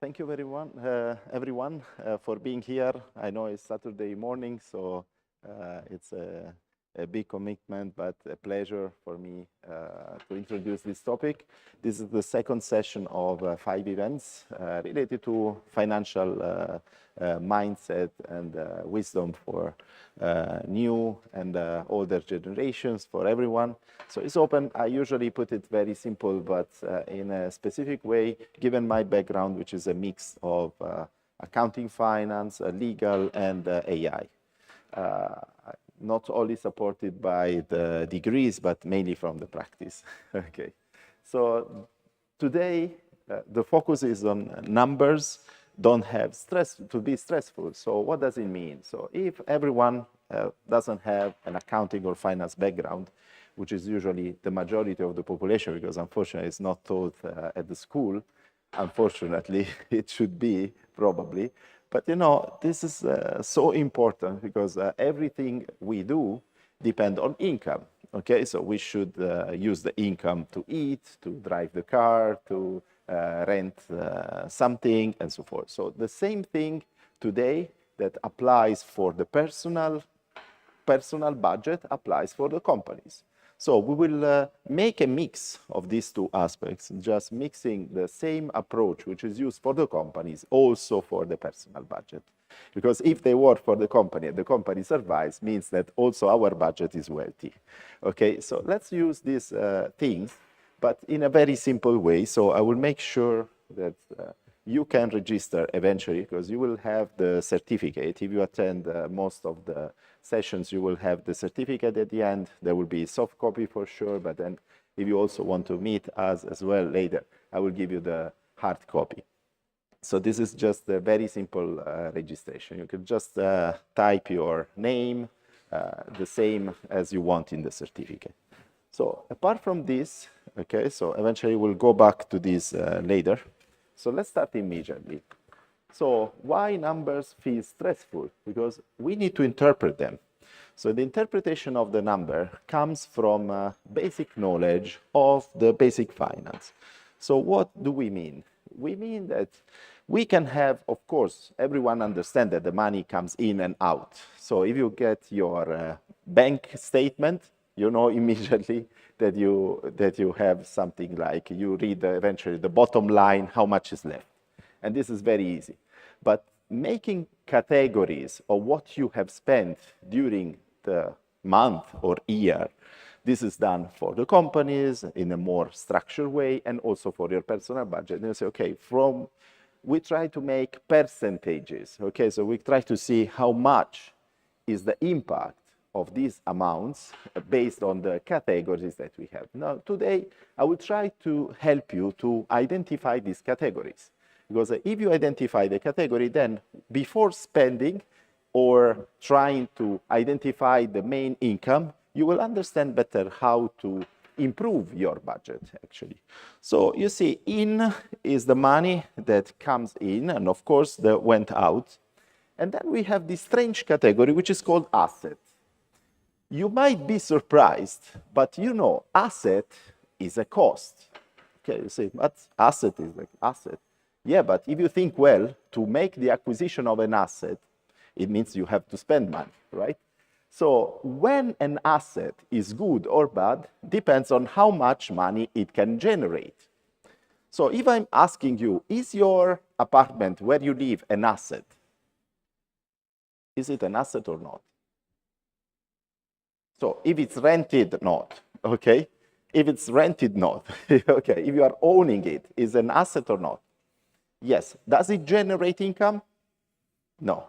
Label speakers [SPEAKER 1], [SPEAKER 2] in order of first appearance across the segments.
[SPEAKER 1] Thank you everyone, for being here. I know it's Saturday morning, so it's a big commitment, but a pleasure for me to introduce this topic. This is the second session of 5 events related to financial mindset and wisdom for new and older generations, for everyone. So it's open. I usually put it very simple, but in a specific way, given my background, which is a mix of accounting, finance, legal, and AI. Not only supported by the degrees, but mainly from the practice. Okay. So today, the focus is on numbers don't have stress to be stressful. So what does it mean? So if everyone doesn't have an accounting or finance background, which is usually the majority of the population, because unfortunately it's not taught at the school. Unfortunately, it should be probably. But you know, this is so important because everything we do depends on income. Okay, so we should use the income to eat, to drive the car, to rent something, and so forth. So the same thing today that applies for the personal budget applies for the companies. So we will make a mix of these two aspects, just mixing the same approach which is used for the companies also for the personal budget. Because if they work for the company survives, means that also our budget is wealthy. Okay, so let's use these things, but in a very simple way. So I will make sure that you can register eventually, because you will have the certificate. If you attend most of the sessions, you will have the certificate at the end. There will be a soft copy for sure, but then if you also want to meet us as well later, I will give you the hard copy. So this is just a very simple registration. You can just type your name, the same as you want in the certificate. So apart from this, okay, so eventually we'll go back to this later. So let's start immediately. So why numbers feel stressful? Because we need to interpret them. So the interpretation of the number comes from basic knowledge of the basic finance. So what do we mean? We mean that we can have, of course, everyone understands that the money comes in and out. So if you get your bank statement, you know immediately that you have something like, you read eventually the bottom line, how much is left. And this is very easy. But making categories of what you have spent during the month or year, this is done for the companies in a more structured way and also for your personal budget. And you say, okay, we try to make percentages. Okay, so we try to see how much is the impact of these amounts based on the categories that we have. Now, today, I will try to help you to identify these categories. Because if you identify the category, then before spending or trying to identify the main income, you will understand better how to improve your budget, actually. So you see, in is the money that comes in, and of course, that went out. And then we have this strange category, which is called asset. You might be surprised, but you know, asset is a cost. Okay, you say, but asset is like asset. Yeah, but if you think well, to make the acquisition of an asset, it means you have to spend money, right? So when an asset is good or bad, depends on how much money it can generate. So if I'm asking you, is your apartment where you live an asset? Is it an asset or not? So if it's rented, not, okay? If it's rented, not, okay? If you are owning it, is an asset or not? Yes. Does it generate income? No.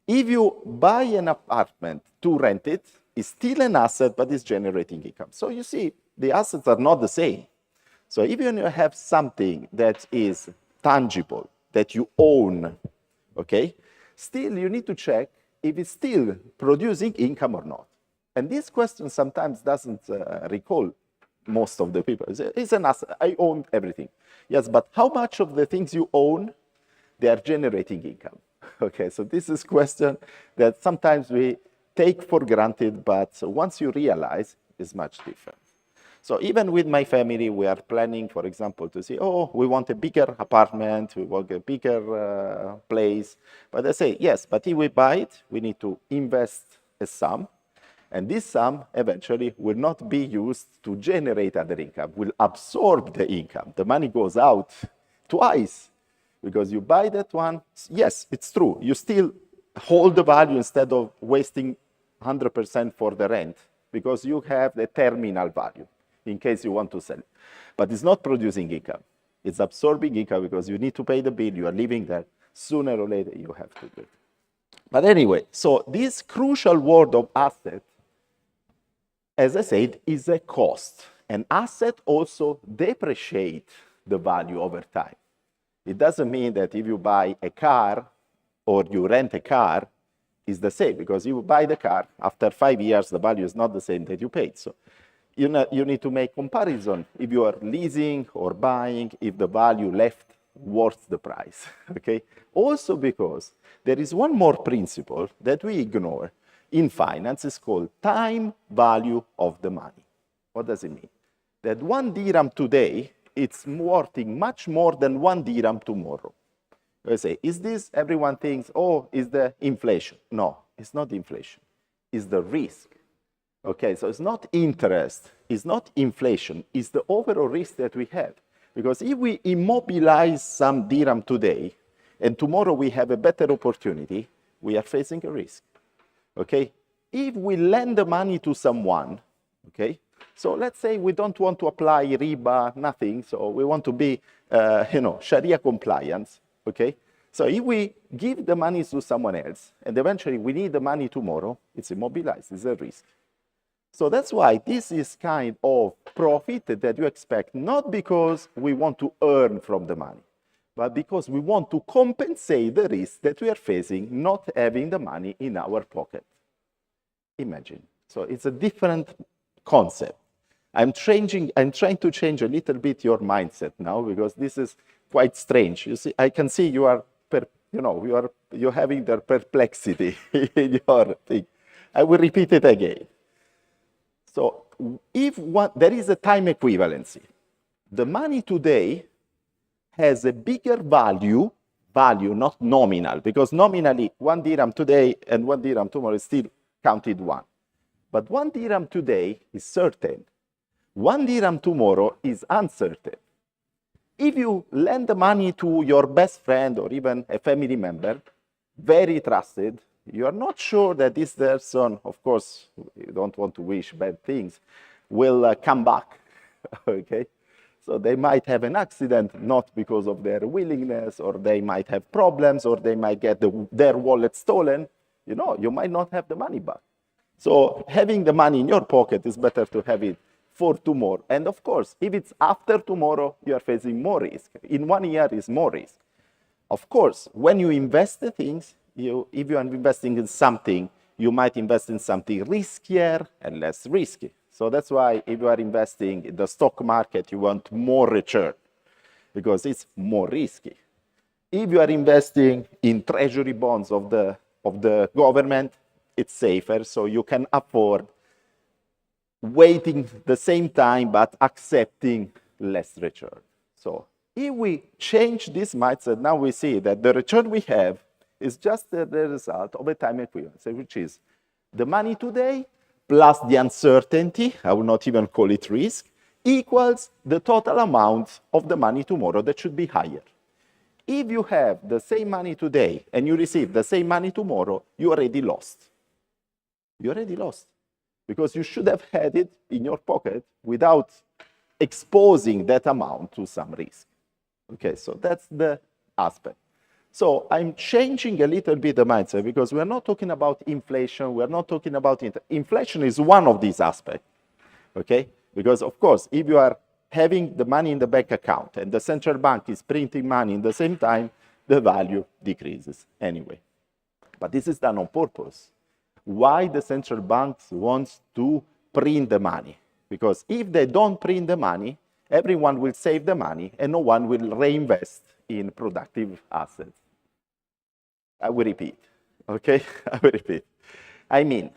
[SPEAKER 1] If you buy an apartment to rent it, it's still an asset, but it's generating income. So you see, the assets are not the same. So if you have something that is tangible, that you own, okay, still you need to check if it's still producing income or not. And this question sometimes doesn't recall most of the people. It's an asset. I own everything. Yes, but how much of the things you own, they are generating income? Okay, so this is a question that sometimes we take for granted, but once you realize, it's much different. So even with my family, we are planning, for example, to say, oh, we want a bigger apartment, we want a bigger place. But I say, yes, but if we buy it, we need to invest a sum. And this sum eventually will not be used to generate other income, will absorb the income. The money goes out twice because you buy that one. Yes, it's true. You still hold the value instead of wasting 100% for the rent because you have the terminal value in case you want to sell it. But it's not producing income. It's absorbing income because you need to pay the bill. You are living there. Sooner or later, you have to do it. But anyway, so this crucial word of asset, as I said, is a cost. An asset also depreciates the value over time. It doesn't mean that if you buy a car or you rent a car, it's the same, because you buy the car, after 5 years, the value is not the same that you paid. So you need to make comparison if you are leasing or buying, if the value left worth the price, okay? Also because there is one more principle that we ignore in finance. It's called time value of the money. What does it mean? That 1 dirham today, it's worth much more than 1 dirham tomorrow. I say, is this, everyone thinks, oh, is the inflation? No, it's not inflation. It's the risk. Okay, so it's not interest, it's not inflation, it's the overall risk that we have. Because if we immobilize some dirham today, and tomorrow we have a better opportunity, we are facing a risk. Okay? If we lend the money to someone, okay? So let's say we don't want to apply riba, nothing, so we want to be, Sharia compliance, okay? So if we give the money to someone else, and eventually we need the money tomorrow, it's immobilized, it's a risk. So that's why this is kind of profit that you expect, not because we want to earn from the money, but because we want to compensate the risk that we are facing not having the money in our pocket. Imagine. So it's a different concept. I'm trying to change a little bit your mindset now, because this is quite strange. You see, I can see you are, you're having the perplexity in your thing. I will repeat it again. So if there is a time equivalency, the money today has a bigger value, not nominal, because nominally 1 dirham today and 1 dirham tomorrow is still counted one. But 1 dirham today is certain. 1 dirham tomorrow is uncertain. If you lend the money to your best friend or even a family member, very trusted, you are not sure that this person, of course, you don't want to wish bad things, will come back, okay? So they might have an accident, not because of their willingness, or they might have problems, or they might get their wallet stolen. You might not have the money back. So having the money in your pocket is better to have it for tomorrow. And of course, if it's after tomorrow, you are facing more risk. In 1 year is more risk. Of course, when you invest the things, if you are investing in something, you might invest in something riskier and less risky. So that's why if you are investing in the stock market, you want more return because it's more risky. If you are investing in treasury bonds of the government, it's safer, so you can afford waiting the same time but accepting less return. So if we change this mindset, now we see that the return we have is just the result of a time equivalency, which is the money today plus the uncertainty, I will not even call it risk, equals the total amount of the money tomorrow that should be higher. If you have the same money today and you receive the same money tomorrow, you already lost. You already lost. Because you should have had it in your pocket without exposing that amount to some risk. Okay, so that's the aspect. So I'm changing a little bit the mindset because we're not talking about inflation. We're not talking about inflation is one of these aspects, okay? Because of course, if you are having the money in the bank account and the central bank is printing money in the same time, the value decreases anyway. But this is done on purpose. Why the central bank wants to print the money? Because if they don't print the money, everyone will save the money and no one will reinvest in productive assets. I will repeat, okay? I will repeat. I mean,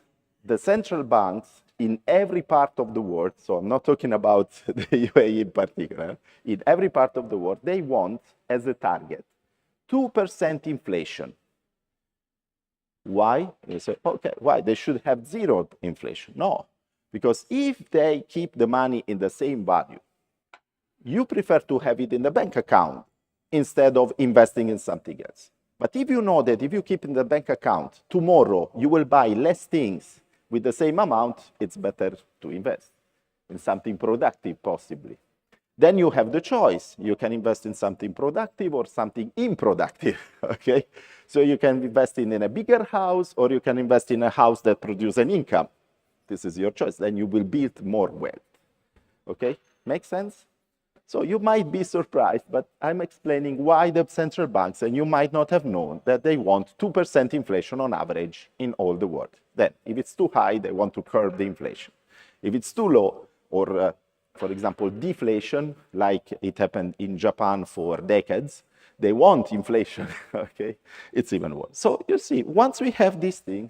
[SPEAKER 1] the central banks in every part of the world, so I'm not talking about the UAE in particular, in every part of the world, they want as a target 2% inflation. Why? You say, okay, why? They should have zero inflation. No, because if they keep the money in the same value, you prefer to have it in the bank account instead of investing in something else. But if you know that if you keep in the bank account, tomorrow you will buy less things with the same amount, it's better to invest in something productive, possibly. Then you have the choice. You can invest in something productive or something unproductive, okay? So you can invest in a bigger house, or you can invest in a house that produces an income. This is your choice. Then you will build more wealth, okay? Make sense? So you might be surprised, but I'm explaining why the central banks, and you might not have known, that they want 2% inflation on average in all the world. Then, if it's too high, they want to curb the inflation. If it's too low, or for example, deflation, like it happened in Japan for decades, they want inflation, okay? It's even worse. So you see, once we have this thing,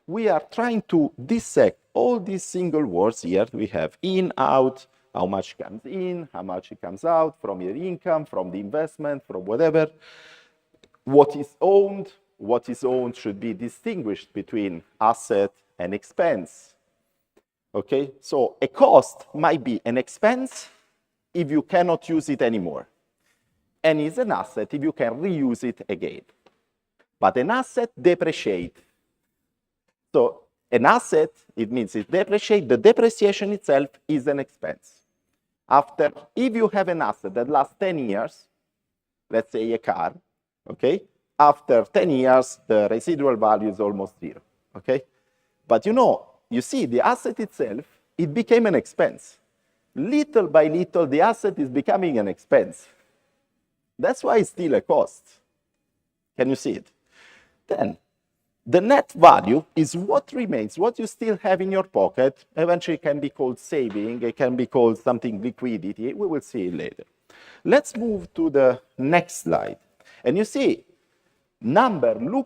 [SPEAKER 1] we are trying to dissect all these single words here. We have in, out, how much comes in, how much it comes out from your income, from the investment, from whatever. What is owned should be distinguished between asset and expense. Okay, so a cost might be an expense if you cannot use it anymore, and is an asset if you can reuse it again. But an asset depreciates. So an asset, it means it depreciates. The depreciation itself is an expense. If you have an asset that lasts 10 years, let's say a car, okay, after 10 years, the residual value is almost zero, okay? But you see, the asset itself, it became an expense. Little by little, the asset is becoming an expense. That's why it's still a cost. Can you see it? Then, the net value is what remains, what you still have in your pocket. Eventually, it can be called saving. It can be called something liquidity. We will see it later. Let's move to the next slide. And you see, the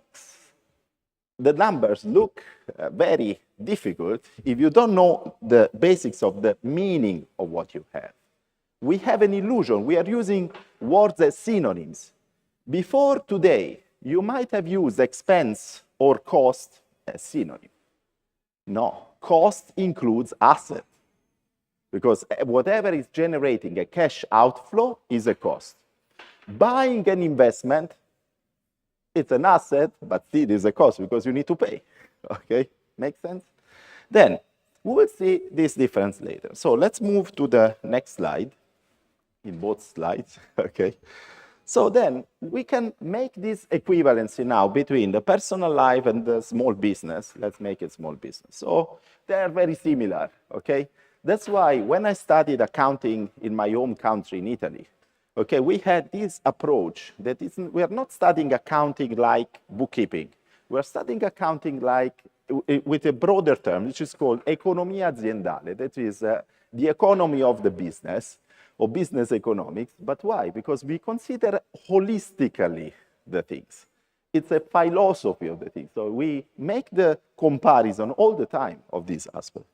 [SPEAKER 1] numbers look very difficult if you don't know the basics of the meaning of what you have. We have an illusion. We are using words as synonyms. Before today, you might have used expense or cost as synonym. No, cost includes asset, because whatever is generating a cash outflow is a cost. Buying an investment, it's an asset, but still is a cost because you need to pay. Okay, makes sense? Then we will see this difference later. So let's move to the next slide, in both slides, okay? So then we can make this equivalency now between the personal life and the small business. Let's make it small business. So they're very similar, okay? That's why when I studied accounting in my home country, in Italy, okay, we had this approach that we are not studying accounting like bookkeeping. We're studying accounting like with a broader term, which is called economia aziendale. That is the economy of the business, or business economics. But why? Because we consider holistically the things. It's a philosophy of the things. So we make the comparison all the time of these aspects.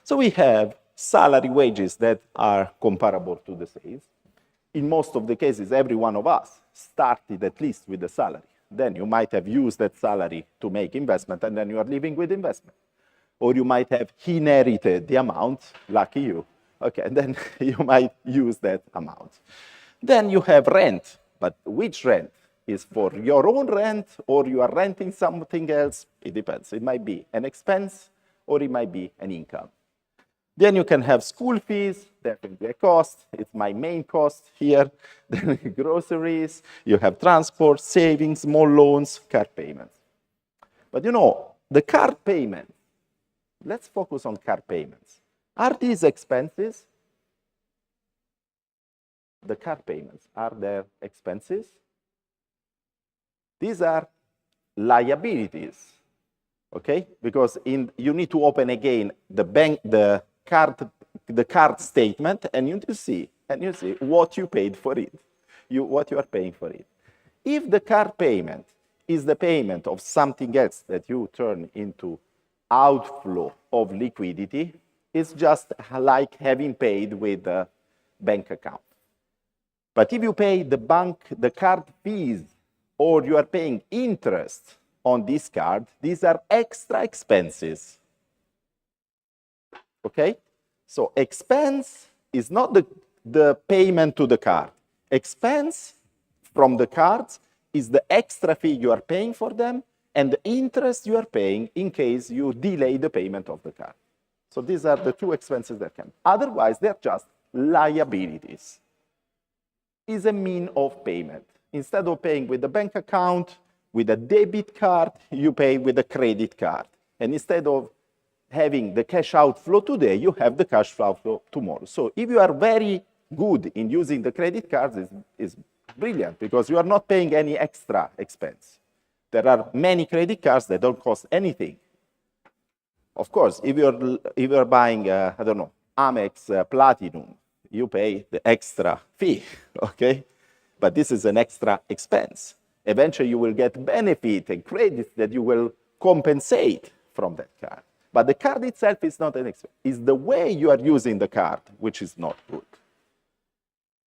[SPEAKER 1] So we have salary wages that are comparable to the sales. In most of the cases, every one of us started at least with the salary. Then you might have used that salary to make investment, and then you are living with investment. Or you might have inherited the amount, lucky you. Okay, and then you might use that amount. Then you have rent, but which rent? Is for your own rent, or you are renting something else? It depends. It might be an expense, or it might be an income. Then you can have school fees, definitely a cost. It's my main cost here. Then groceries, you have transport, savings, small loans, car payments. But the car payment, let's focus on car payments. Are these expenses? The car payments, are there expenses? These are liabilities, okay? Because you need to open again the card statement, and you see what you paid for it, what you are paying for it. If the car payment is the payment of something else that you turn into outflow of liquidity is just like having paid with a bank account. But if you pay the card fees, or you are paying interest on this card, these are extra expenses. Okay? So expense is not the payment to the card. Expense from the cards is the extra fee you are paying for them and the interest you are paying in case you delay the payment of the card. So these are the two expenses that can. Otherwise, they're just liabilities. Is a mean of payment. Instead of paying with a bank account, with a debit card, you pay with a credit card. And instead of having the cash outflow today, you have the cash outflow tomorrow. So if you are very good in using the credit cards, it's brilliant because you are not paying any extra expense. There are many credit cards that don't cost anything. Of course, if you're buying, I don't know, Amex Platinum, you pay the extra fee, okay? But this is an extra expense. Eventually, you will get benefit and credits that you will compensate from that card. But the card itself is not an expense. It's the way you are using the card, which is not good.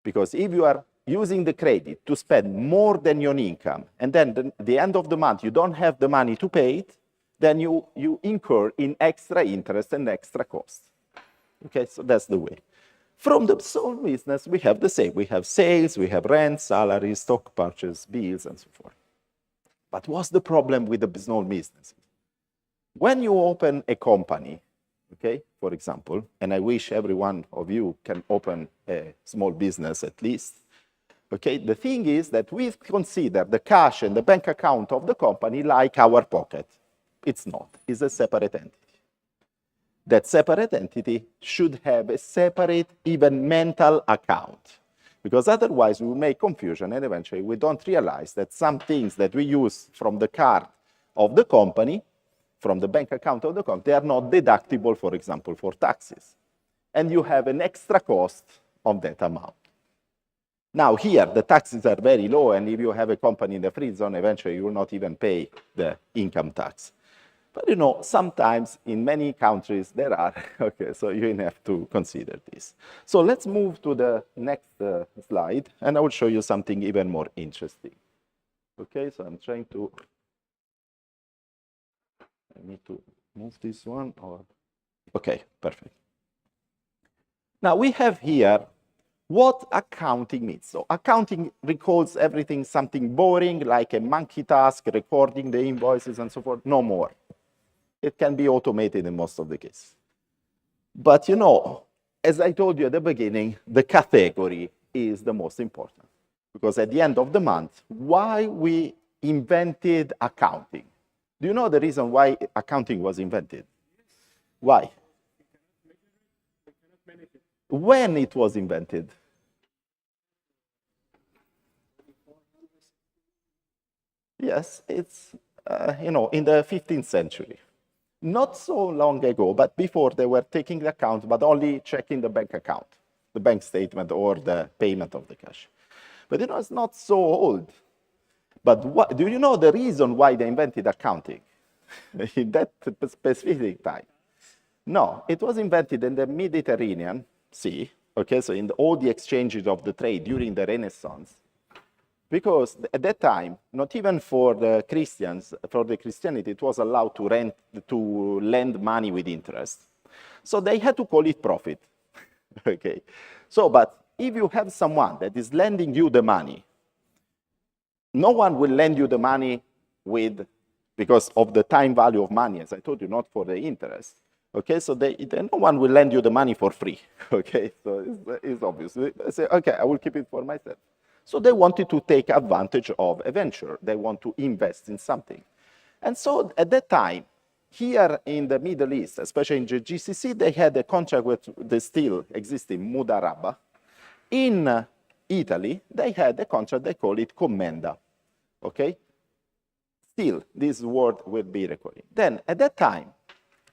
[SPEAKER 1] Because if you are using the credit to spend more than your income, and then at the end of the month, you don't have the money to pay it, then you incur in extra interest and extra cost. Okay, so that's the way. From the small business, we have the same. We have sales, we have rent, salaries, stock purchase, bills, and so forth. But what's the problem with the small business? When you open a company, okay, for example, and I wish every one of you can open a small business at least, okay, the thing is that we consider the cash and the bank account of the company like our pocket. It's not. It's a separate entity. That separate entity should have a separate, even mental account. Because otherwise we will make confusion and eventually we don't realize that some things that we use from the card of the company, from the bank account of the company, they are not deductible, for example, for taxes. And you have an extra cost of that amount. Now here, the taxes are very low, and if you have a company in the free zone, eventually you will not even pay the income tax. But you know, sometimes in many countries there are, okay, so you have to consider this. So let's move to the next slide, and I will show you something even more interesting. Okay, so I'm trying to, I need to move this one, or, okay, perfect. Now we have here what accounting means. So accounting recalls everything, something boring, like a monkey task, recording the invoices and so forth, no more. It can be automated in most of the cases. But you know, as I told you at the beginning, the category is the most important. Because at the end of the month, why we invented accounting? Do you know the reason why accounting was invented? Why? When it was invented? Yes, it's, you know, in the 15th century. Not so long ago, but before they were taking the account, but only checking the bank account, the bank statement or the payment of the cash. But you know, it's not so old. But what, do you know the reason why they invented accounting in that specific time? No, it was invented in the Mediterranean Sea, okay, so in all the exchanges of the trade during the Renaissance, because at that time, not even for the Christians, for the Christianity, it was allowed to lend money with interest. So they had to call it profit, okay. So, but if you have someone that is lending you the money, no one will lend you the money because of the time value of money, as I told you, not for the interest. Okay, so no one will lend you the money for free. Okay, so it's obvious. They say, okay, I will keep it for myself. So they wanted to take advantage of a venture. They want to invest in something. And so at that time, here in the Middle East, especially in the GCC, they had a contract with the still existing Mudaraba. In Italy, they had a contract, they call it commenda. Okay? Still, this word will be recorded. Then, at that time,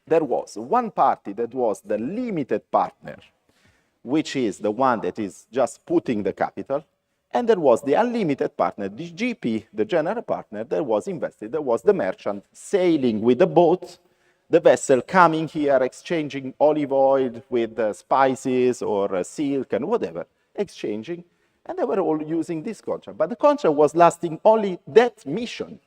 [SPEAKER 1] there was one party that was the limited partner, which is the one that is just putting the capital, and there was the unlimited partner, the GP, the general partner, that was invested. There was the merchant sailing with the boat the vessel coming here, exchanging olive oil with spices or silk and whatever, exchanging, and they were all using this contract. But the contract was lasting only that mission,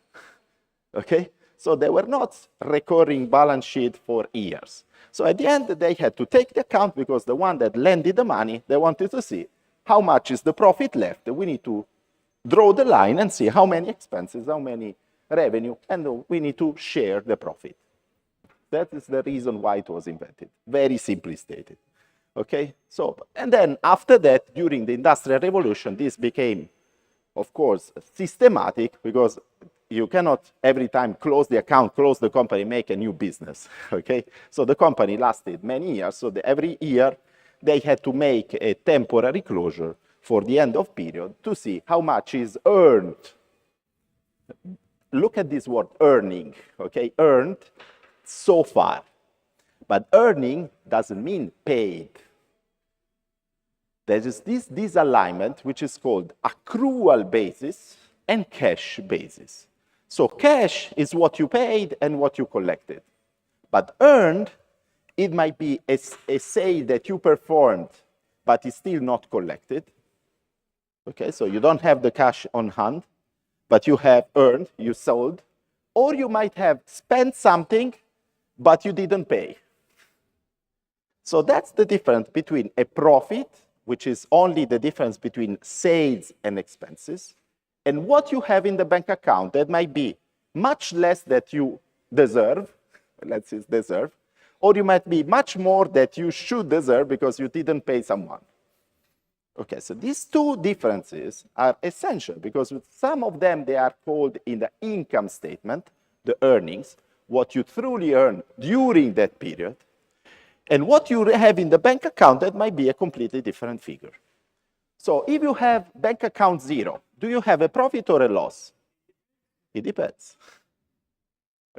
[SPEAKER 1] okay? So they were not recurring balance sheet for years. So at the end, they had to take the account because the one that lended the money, they wanted to see how much is the profit left. We need to draw the line and see how many expenses, how many revenue, and we need to share the profit. That is the reason why it was invented, very simply stated. Okay, so, and then after that, during the Industrial Revolution, this became, of course, systematic because you cannot every time close the account, close the company, make a new business, okay? So the company lasted many years, so every year they had to make a temporary closure for the end of period to see how much is earned. Look at this word, earning, okay? Earned so far. But earning doesn't mean paid. There is this disalignment, which is called accrual basis and cash basis. So cash is what you paid and what you collected. But earned, it might be a sale that you performed, but it's still not collected. Okay, so you don't have the cash on hand, but you have earned, you sold, or you might have spent something, but you didn't pay. So that's the difference between a profit, which is only the difference between sales and expenses, and what you have in the bank account that might be much less that you deserve, let's say deserve, or you might be much more that you should deserve because you didn't pay someone. Okay, so these two differences are essential because with some of them, they are called in the income statement, the earnings, what you truly earn during that period, and what you have in the bank account, that might be a completely different figure. So if you have bank account 0, do you have a profit or a loss? It depends.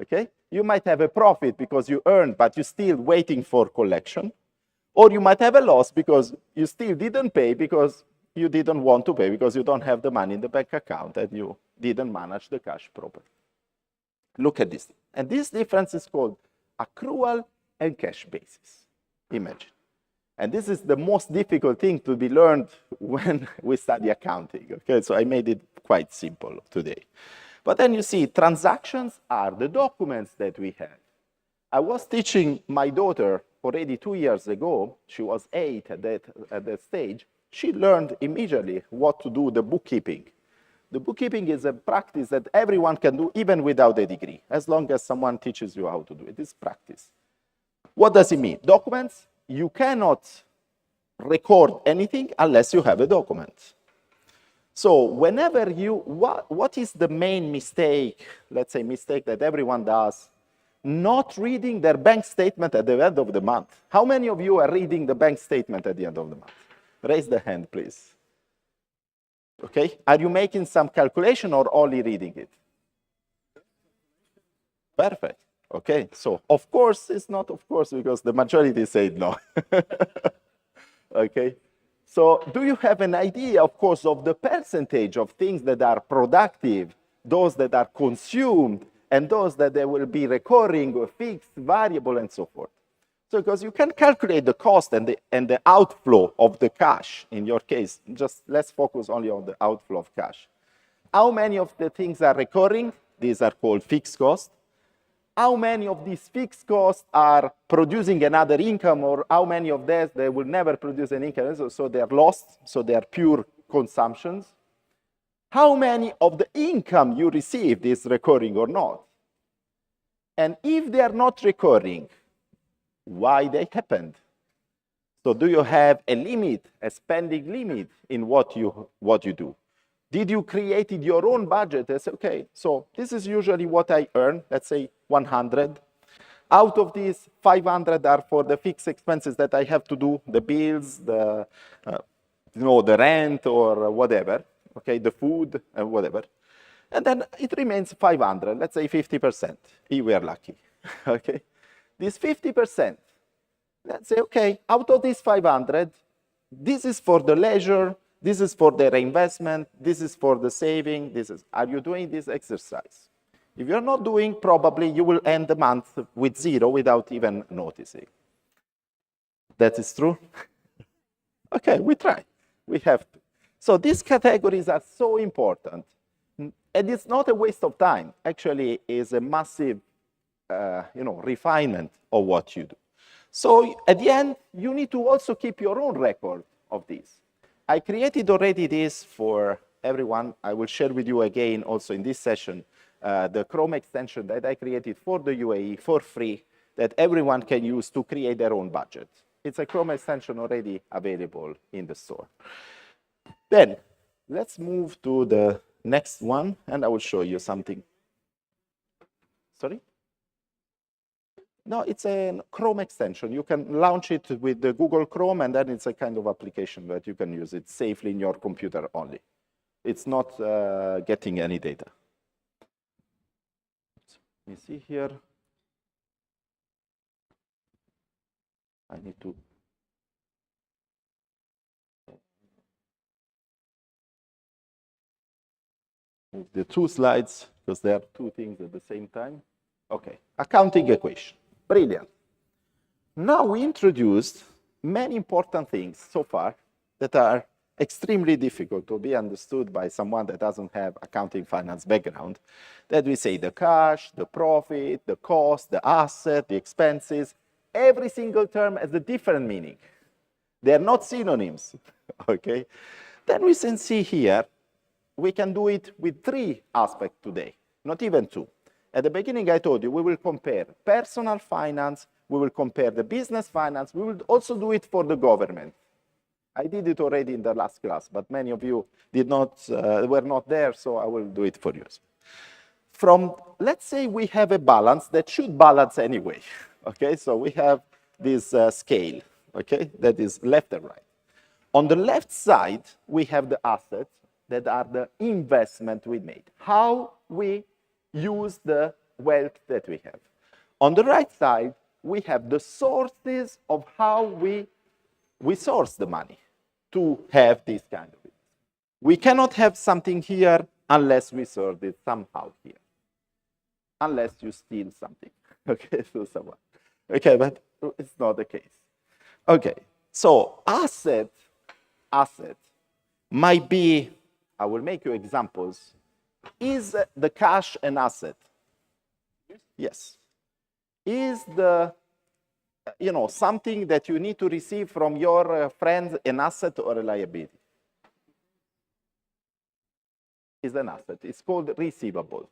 [SPEAKER 1] Okay? You might have a profit because you earned, but you're still waiting for collection. Or you might have a loss because you still didn't pay because you didn't want to pay because you don't have the money in the bank account and you didn't manage the cash properly. Look at this. And this difference is called accrual and cash basis. Imagine. And this is the most difficult thing to be learned when we study accounting. Okay, so I made it quite simple today. But then you see, transactions are the documents that we have. I was teaching my daughter already 2 years ago. She was 8 at that stage. She learned immediately what to do, the bookkeeping. The bookkeeping is a practice that everyone can do even without a degree, as long as someone teaches you how to do it. It's practice. What does it mean? Documents, you cannot record anything unless you have a document. So whenever you, what is the main mistake, let's say mistake that everyone does? Not reading their bank statement at the end of the month. How many of you are reading the bank statement at the end of the month? Raise the hand, please. Okay, are you making some calculation or only reading it? Perfect. Okay, so of course, it's not of course because the majority said no. Okay, so do you have an idea, of course, of the percentage of things that are productive, those that are consumed, and those that they will be recurring or fixed, variable, and so forth? So because you can calculate the cost and the outflow of the cash, in your case, just let's focus only on the outflow of cash. How many of the things are recurring? These are called fixed costs. How many of these fixed costs are producing another income, or how many of these they will never produce an income, so they're lost, so they're pure consumptions? How many of the income you received is recurring or not? And if they are not recurring, why they happened? So do you have a limit, a spending limit in what you do? Did you create your own budget and say, okay, so this is usually what I earn, let's say 100. Out of these, 500 are for the fixed expenses that I have to do, the bills, the rent or whatever, okay, the food and whatever. And then it remains 500, let's say 50%, if we are lucky, okay? This 50%, let's say, okay, out of these 500, this is for the leisure, this is for the reinvestment, this is for the saving, are you doing this exercise? If you're not doing, probably you will end the month with 0 without even noticing. That is true? Okay, we try. We have to. So these categories are so important. And it's not a waste of time. Actually, it's a massive refinement of what you do. So at the end, you need to also keep your own record of this. I created already this for everyone. I will share with you again also in this session the Chrome extension that I created for the UAE for free that everyone can use to create their own budget. It's a Chrome extension already available in the store. Then let's move to the next one, and I will show you something. Sorry? No, it's a Chrome extension. You can launch it with the Google Chrome, and then it's a kind of application that you can use it safely in your computer only. It's not getting any data. Let me see here. I need to. Move the 2 slides because there are 2 things at the same time. Okay, accounting equation. Brilliant. Now we introduced many important things so far that are extremely difficult to be understood by someone that doesn't have accounting finance background. That we say the cash, the profit, the cost, the asset, the expenses. Every single term has a different meaning. They're not synonyms, okay? Then we can see here, we can do it with 3 aspects today, not even 2. At the beginning, I told you, we will compare personal finance, we will compare the business finance, we will also do it for the government. I did it already in the last class, but many of you were not there, so I will do it for you. Let's say we have a balance that should balance anyway, okay? So we have this scale, okay, that is left and right. On the left side, we have the assets that are the investment we made, how we use the wealth that we have. On the right side, we have the sources of how we source the money to have this kind of thing. We cannot have something here unless we source it somehow here. Unless you steal something, okay, to someone. Okay, but it's not the case. Okay, so asset might be, I will make you examples. Is the cash an asset? Yes. Is the, something that you need to receive from your friends an asset or a liability? Is an asset. It's called receivable.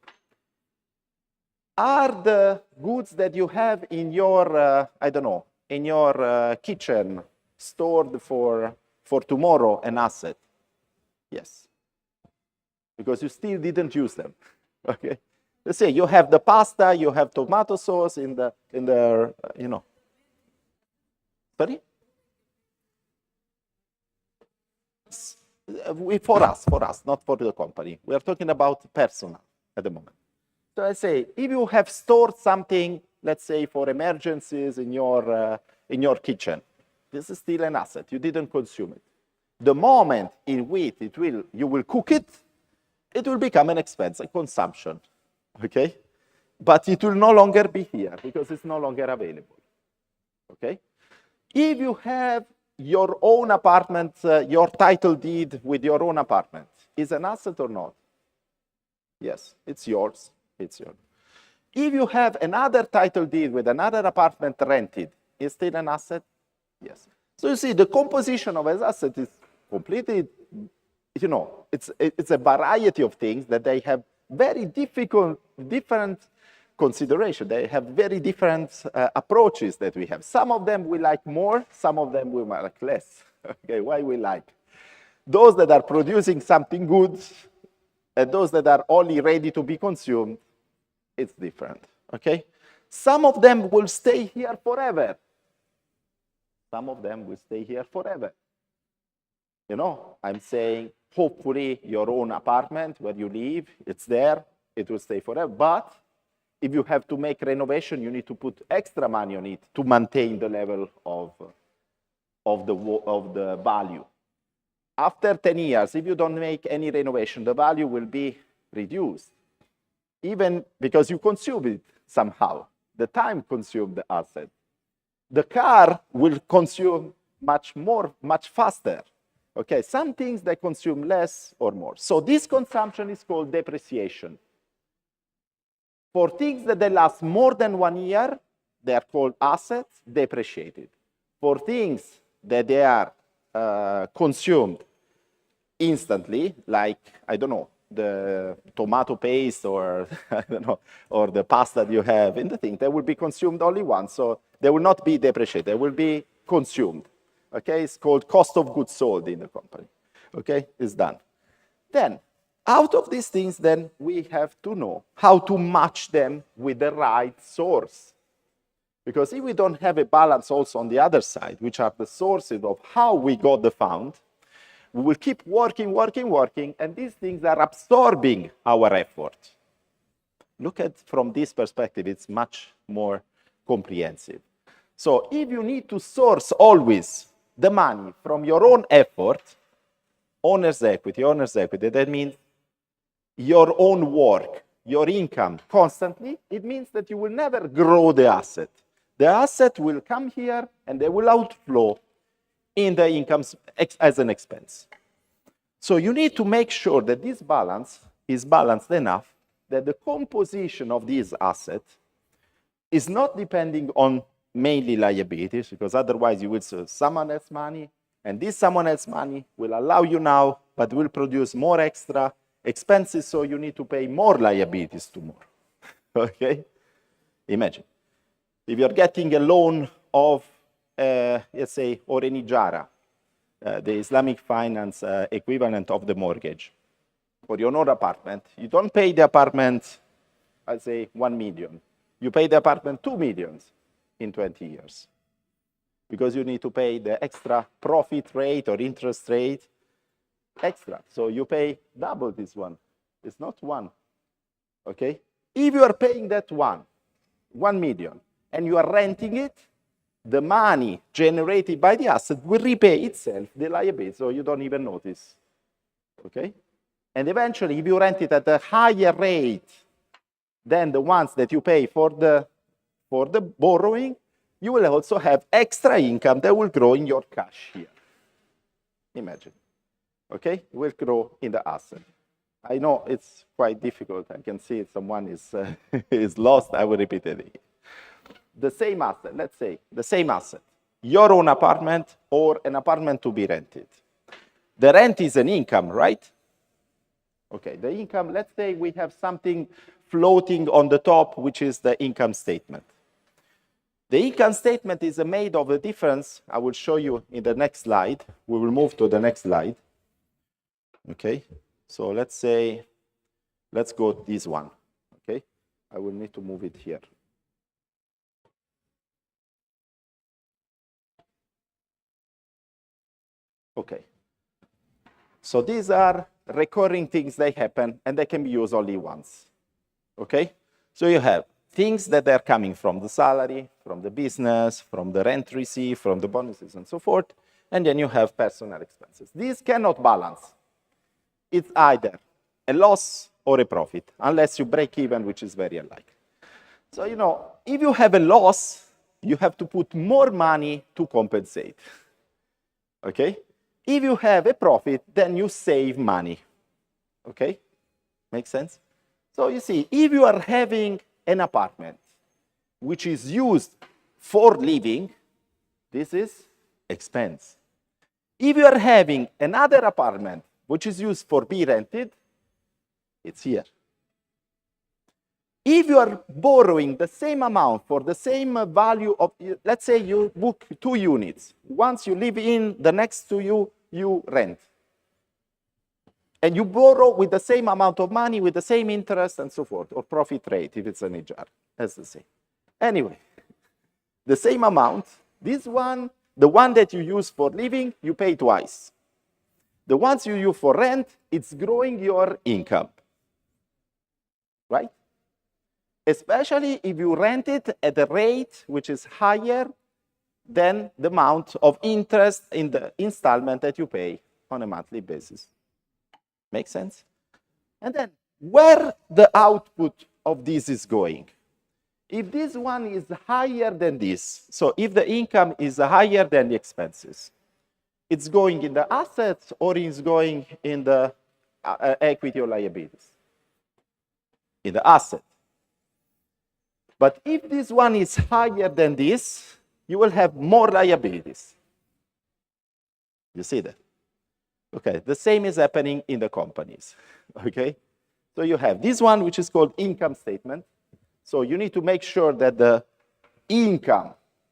[SPEAKER 1] Are the goods that you have in your, in your kitchen stored for tomorrow an asset? Yes. Because you still didn't use them, okay? Let's say you have the pasta, you have tomato sauce in the Sorry? For us, not for the company. We are talking about personal at the moment. So I say, if you have stored something, let's say for emergencies in your kitchen, this is still an asset. You didn't consume it. The moment in which you will cook it, it will become an expense, a consumption, okay? But it will no longer be here because it's no longer available, okay? If you have your own apartment, your title deed with your own apartment, is an asset or not? Yes, it's yours. It's yours. If you have another title deed with another apartment rented, is still an asset? Yes. So you see, the composition of an asset is completely, it's a variety of things that they have very different consideration. They have very different approaches that we have. Some of them we like more, some of them we like less. Okay, why we like? Those that are producing something good and those that are only ready to be consumed, it's different, okay? Some of them will stay here forever. Some of them will stay here forever. I'm saying, hopefully your own apartment where you live, it's there, it will stay forever. But if you have to make renovation, you need to put extra money on it to maintain the level of the value. After 10 years, if you don't make any renovation, the value will be reduced. even because you consume it somehow. The time consumes the asset. The car will consume much faster. Okay, some things they consume less or more. So this consumption is called depreciation. For things that they last more than 1 year, they are called assets depreciated. For things that they are consumed instantly, like, I don't know, the tomato paste or, I don't know, or the pasta that you have in the thing, they will be consumed only once. So they will not be depreciated, they will be consumed. Okay, it's called cost of goods sold in the company. Okay, it's done. Then, out of these things, then we have to know how to match them with the right source. Because if we don't have a balance also on the other side, which are the sources of how we got the fund, we will keep working, and these things are absorbing our effort. Look at from this perspective, it's much more comprehensive. So if you need to source always the money from your own effort, owner's equity, that means your own work, your income constantly, it means that you will never grow the asset. The asset will come here and they will outflow in the incomes as an expense. So you need to make sure that this balance is balanced enough that the composition of these assets is not depending on mainly liabilities, because otherwise you will save someone else's money, and this someone else's money will allow you now, but will produce more extra expenses, so you need to pay more liabilities tomorrow. Okay? Imagine. If you're getting a loan of, let's say, Orenijara, the Islamic finance equivalent of the mortgage, for your own apartment, you don't pay the apartment, I'd say, 1 million. You pay the apartment 2 million in 20 years. Because you need to pay the extra profit rate or interest rate extra. So you pay double this one. It's not 1. Okay? If you are paying that 1 million, and you are renting it, the money generated by the asset will repay itself the liability, so you don't even notice. Okay? And eventually, if you rent it at a higher rate than the ones that you pay for the borrowing, you will also have extra income that will grow in your cash here. Imagine. Okay? It will grow in the asset. I know it's quite difficult. I can see someone is, is lost. I will repeat it again. The same asset, let's say, the same asset, your own apartment or an apartment to be rented. The rent is an income, right? Okay, the income, let's say we have something floating on the top, which is the income statement. The income statement is made of a difference. I will show you in the next slide. We will move to the next slide. Okay, so let's say, let's go this one. Okay, I will need to move it here. Okay, so these are recurring things that happen and they can be used only once. Okay, so you have things that are coming from the salary, from the business, from the rent received, from the bonuses and so forth, and then you have personal expenses. These cannot balance. It's either a loss or a profit, unless you break even, which is very unlikely. So, you know, if you have a loss, you have to put more money to compensate. Okay? If you have a profit, then you save money. Okay? Make sense? So you see, if you are having an apartment which is used for living, this is expense. If you are having another apartment which is used for be rented, it's here. If you are borrowing the same amount for the same value of, let's say you book 2 units. Once you live in, the next to you, you rent. And you borrow with the same amount of money, with the same interest and so forth, or profit rate, if it's an HR, that's the same. Anyway, the same amount, this one, the one that you use for living, you pay twice. The ones you use for rent, it's growing your income, right? Especially if you rent it at a rate which is higher than the amount of interest in the installment that you pay on a monthly basis. Make sense? And then where the output of this is going? If this one is higher than this, so if the income is higher than the expenses, it's going in the assets or it's going in the equity or liabilities? In the asset. But if this one is higher than this, you will have more liabilities. You see that? Okay, the same is happening in the companies. Okay? So you have this one, which is called income statement. So you need to make sure that the income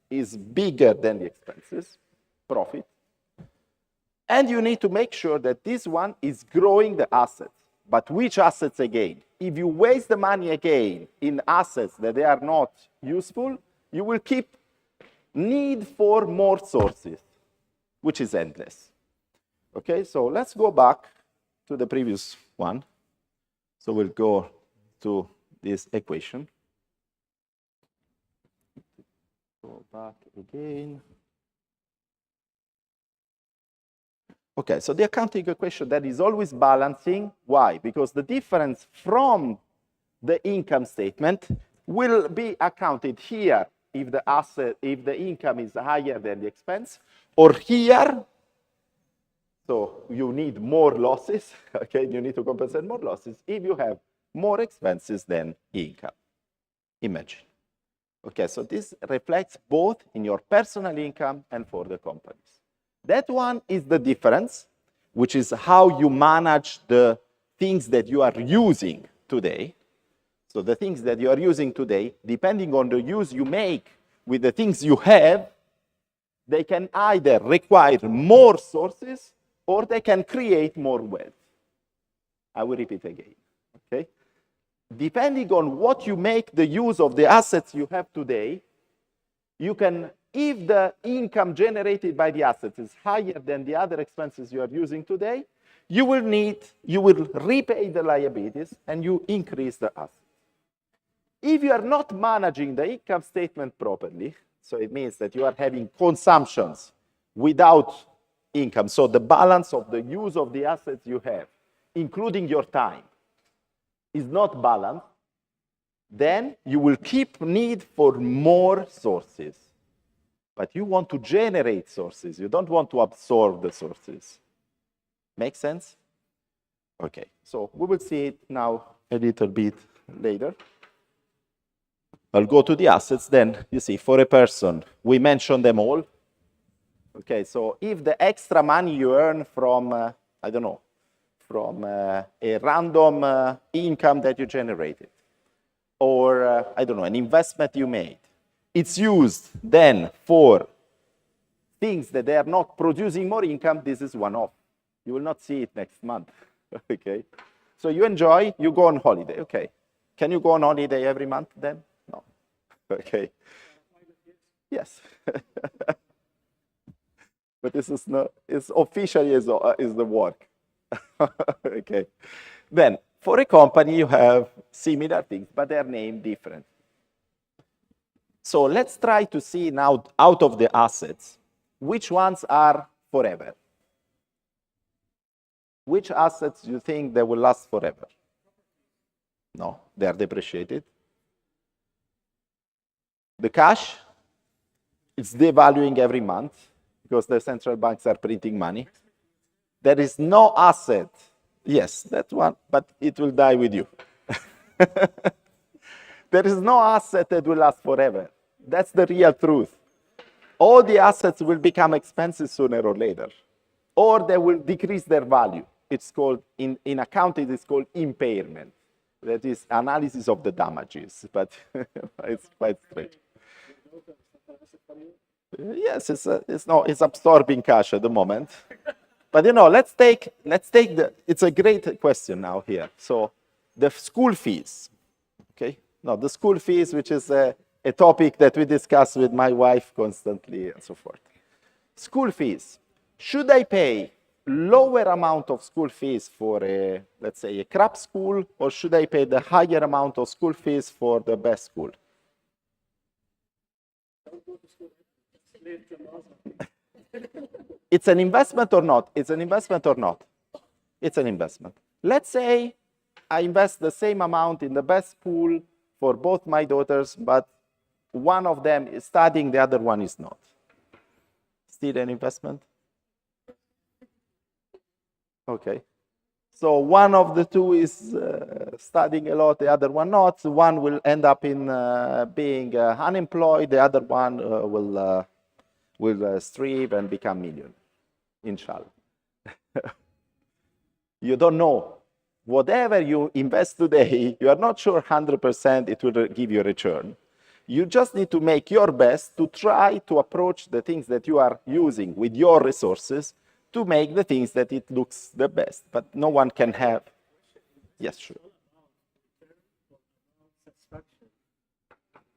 [SPEAKER 1] is bigger than the expenses, profit. And you need to make sure that this one is growing the assets. But which assets again? If you waste the money again in assets that they are not useful, you will keep need for more sources, which is endless. Okay, so let's go back to the previous one. So we'll go to this equation. Go back again. Okay, so the accounting equation that is always balancing. Why? Because the difference from the income statement will be accounted here if the income is higher than the expense, or here, so you need more losses, okay? You need to compensate more losses if you have more expenses than income. Imagine. Okay, so this reflects both in your personal income and for the companies. That one is the difference, which is how you manage the things that you are using today. So the things that you are using today, depending on the use you make with the things you have, they can either require more sources or they can create more wealth. I will repeat again, okay? Depending on what you make the use of the assets you have today, you can, if the income generated by the assets is higher than the other expenses you are using today, you will repay the liabilities and you increase the assets. If you are not managing the income statement properly, so it means that you are having consumptions without income, so the balance of the use of the assets you have, including your time, is not balanced, then you will keep need for more sources. But you want to generate sources. You don't want to absorb the sources. Make sense? Okay, so we will see it now a little bit later. I'll go to the assets then. You see, for a person, we mentioned them all. Okay, so if the extra money you earn from, I don't know, from a random income that you generated, or, I don't know, an investment you made, it's used then for things that they are not producing more income, this is one-off. You will not see it next month, okay? So you enjoy, you go on holiday, okay. Can you go on holiday every month then? No, okay. Yes. But this is not, it's officially is the work, okay. Then, for a company, you have similar things, but they're named different. So let's try to see now, out of the assets, which ones are forever? Which assets do you think they will last forever? No, they are depreciated. The cash, it's devaluing every month because the central banks are printing money. There is no asset. Yes, that one, but it will die with you. There is no asset that will last forever. That's the real truth. All the assets will become expensive sooner or later, or they will decrease their value. It's called, in accounting, it's called impairment. That is analysis of the damages, but it's quite strange. Yes, it's absorbing cash at the moment. But let's take it's a great question now here. So the school fees, okay? No, the school fees, which is a topic that we discuss with my wife constantly and so forth. School fees. Should I pay lower amount of school fees for let's say a crap school, or should I pay the higher amount of school fees for the best school? It's an investment or not? It's an investment or not? It's an investment. Let's say I invest the same amount in the best pool for both my daughters, but one of them is studying, the other one is not. Still an investment? Okay. So one of the two is studying a lot, the other one not. One will end up in being unemployed, the other one will strive and become millionaire, inshallah. You don't know. Whatever you invest today, you are not sure 100% it will give you a return. You just need to make your best to try to approach the things that you are using with your resources to make the things that it looks the best. But no one can have. Yes, sure.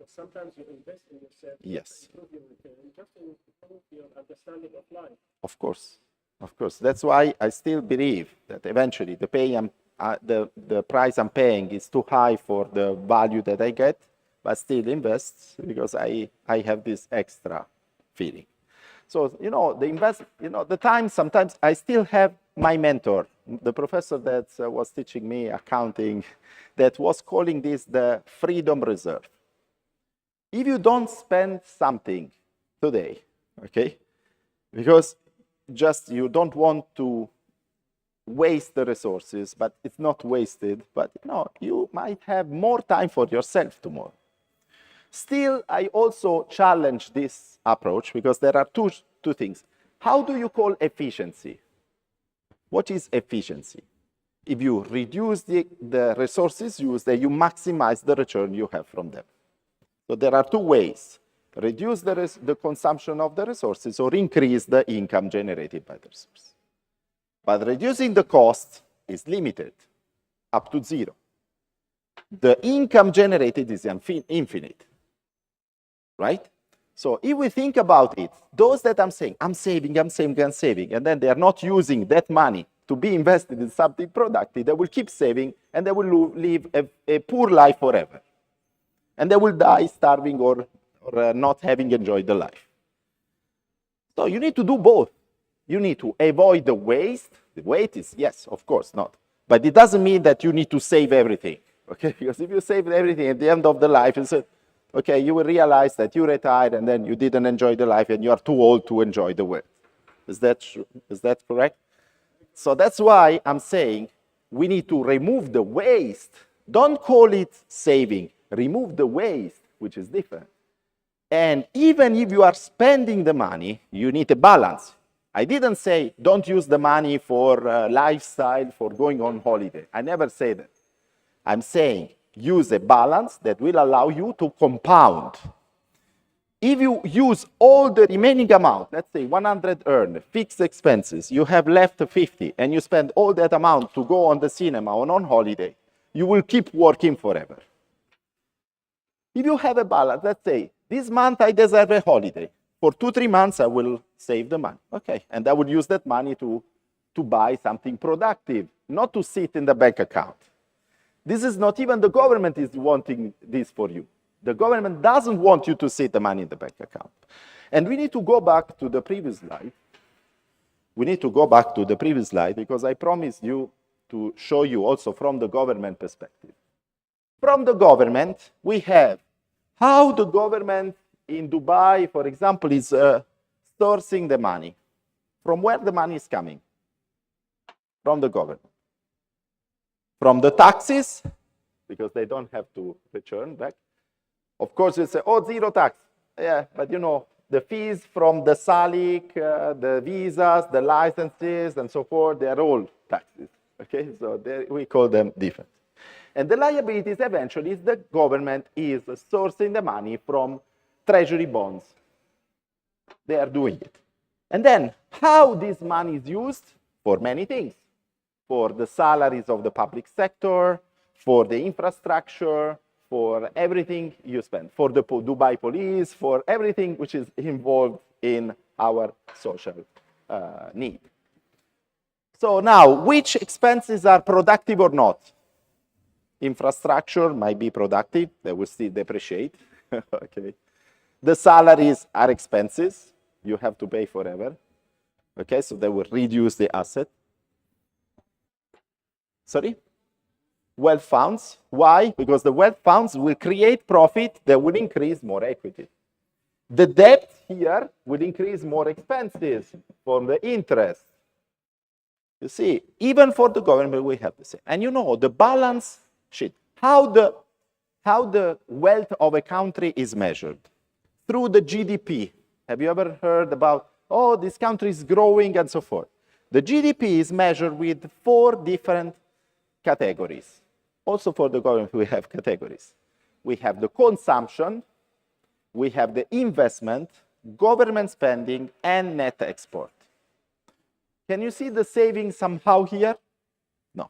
[SPEAKER 2] Sometimes you invest in yourself.
[SPEAKER 1] Yes.
[SPEAKER 2] Improve your return, just to improve your understanding of life.
[SPEAKER 1] Of course. Of course. That's why I still believe that eventually the price I'm paying is too high for the value that I get, but still invest because I have this extra feeling. So, the time sometimes I still have my mentor, the professor that was teaching me accounting, that was calling this the freedom reserve. If you don't spend something today, okay, because just you don't want to waste the resources, but it's not wasted, but you might have more time for yourself tomorrow. Still, I also challenge this approach because there are two things. How do you call efficiency? What is efficiency? If you reduce the resources used, then you maximize the return you have from them. So there are two ways. Reduce the consumption of the resources or increase the income generated by the resource. But reducing the cost is limited up to zero. The income generated is infinite, right? So if we think about it, those that I'm saying, I'm saving, and then they are not using that money to be invested in something productive, they will keep saving and they will live a poor life forever. And they will die starving or not having enjoyed the life. So you need to do both. You need to avoid the waste. The waste is, yes, of course, not. But it doesn't mean that you need to save everything, okay? Because if you save everything at the end of the life, it's okay, you will realize that you retired and then you didn't enjoy the life and you are too old to enjoy the wealth. Is that true? Is that correct? So that's why I'm saying we need to remove the waste. Don't call it saving. Remove the waste, which is different. And even if you are spending the money, you need a balance. I didn't say don't use the money for lifestyle, for going on holiday. I never say that. I'm saying use a balance that will allow you to compound. If you use all the remaining amount, let's say 100 earned, fixed expenses, you have left 50, and you spend all that amount to go on the cinema or on holiday, you will keep working forever. If you have a balance, let's say, this month I deserve a holiday. For 2-3 months, I will save the money. Okay, and I would use that money to buy something productive, not to sit in the bank account. This is not even the government is wanting this for you. The government doesn't want you to sit the money in the bank account. And we need to go back to the previous slide. We need to go back to the previous slide because I promised you to show you also from the government perspective. From the government, we have how the government in Dubai, for example, is sourcing the money. From where the money is coming? From the government. From the taxes, because they don't have to return back. Of course, you say, oh, zero tax. Yeah, but the fees from the SALIC, the visas, the licenses, and so forth, they are all taxes. Okay, so we call them different. And the liabilities eventually is the government is sourcing the money from treasury bonds. They are doing it. And then how this money is used? For many things. For the salaries of the public sector, for the infrastructure, for everything you spend, for the Dubai police, for everything which is involved in our social need. So now, which expenses are productive or not? Infrastructure might be productive, they will still depreciate. Okay. The salaries are expenses, you have to pay forever. Okay, so they will reduce the asset. Sorry? wealth funds. Why? Because the wealth funds will create profit that will increase more equity. The debt here will increase more expenses from the interest. You see, even for the government, we have the same. And you know, the balance sheet, how the wealth of a country is measured? Through the GDP. Have you ever heard about, oh, this country is growing and so forth? The GDP is measured with 4 different categories. Also for the government, we have categories. We have the consumption, we have the investment, government spending, and net export. Can you see the savings somehow here? No.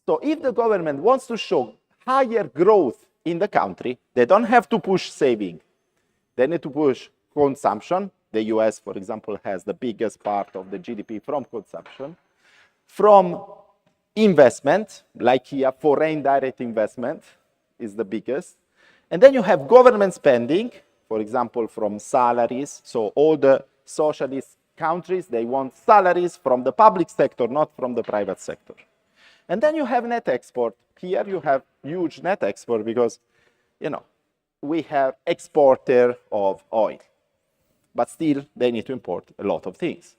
[SPEAKER 1] So if the government wants to show higher growth in the country, they don't have to push saving. They need to push consumption. The US, for example, has the biggest part of the GDP from consumption. From investment, like here, foreign direct investment is the biggest. And then you have government spending, for example, from salaries. So all the socialist countries, they want salaries from the public sector, not from the private sector. And then you have net export. Here you have huge net export because, you know, we have exporter of oil. But still, they need to import a lot of things.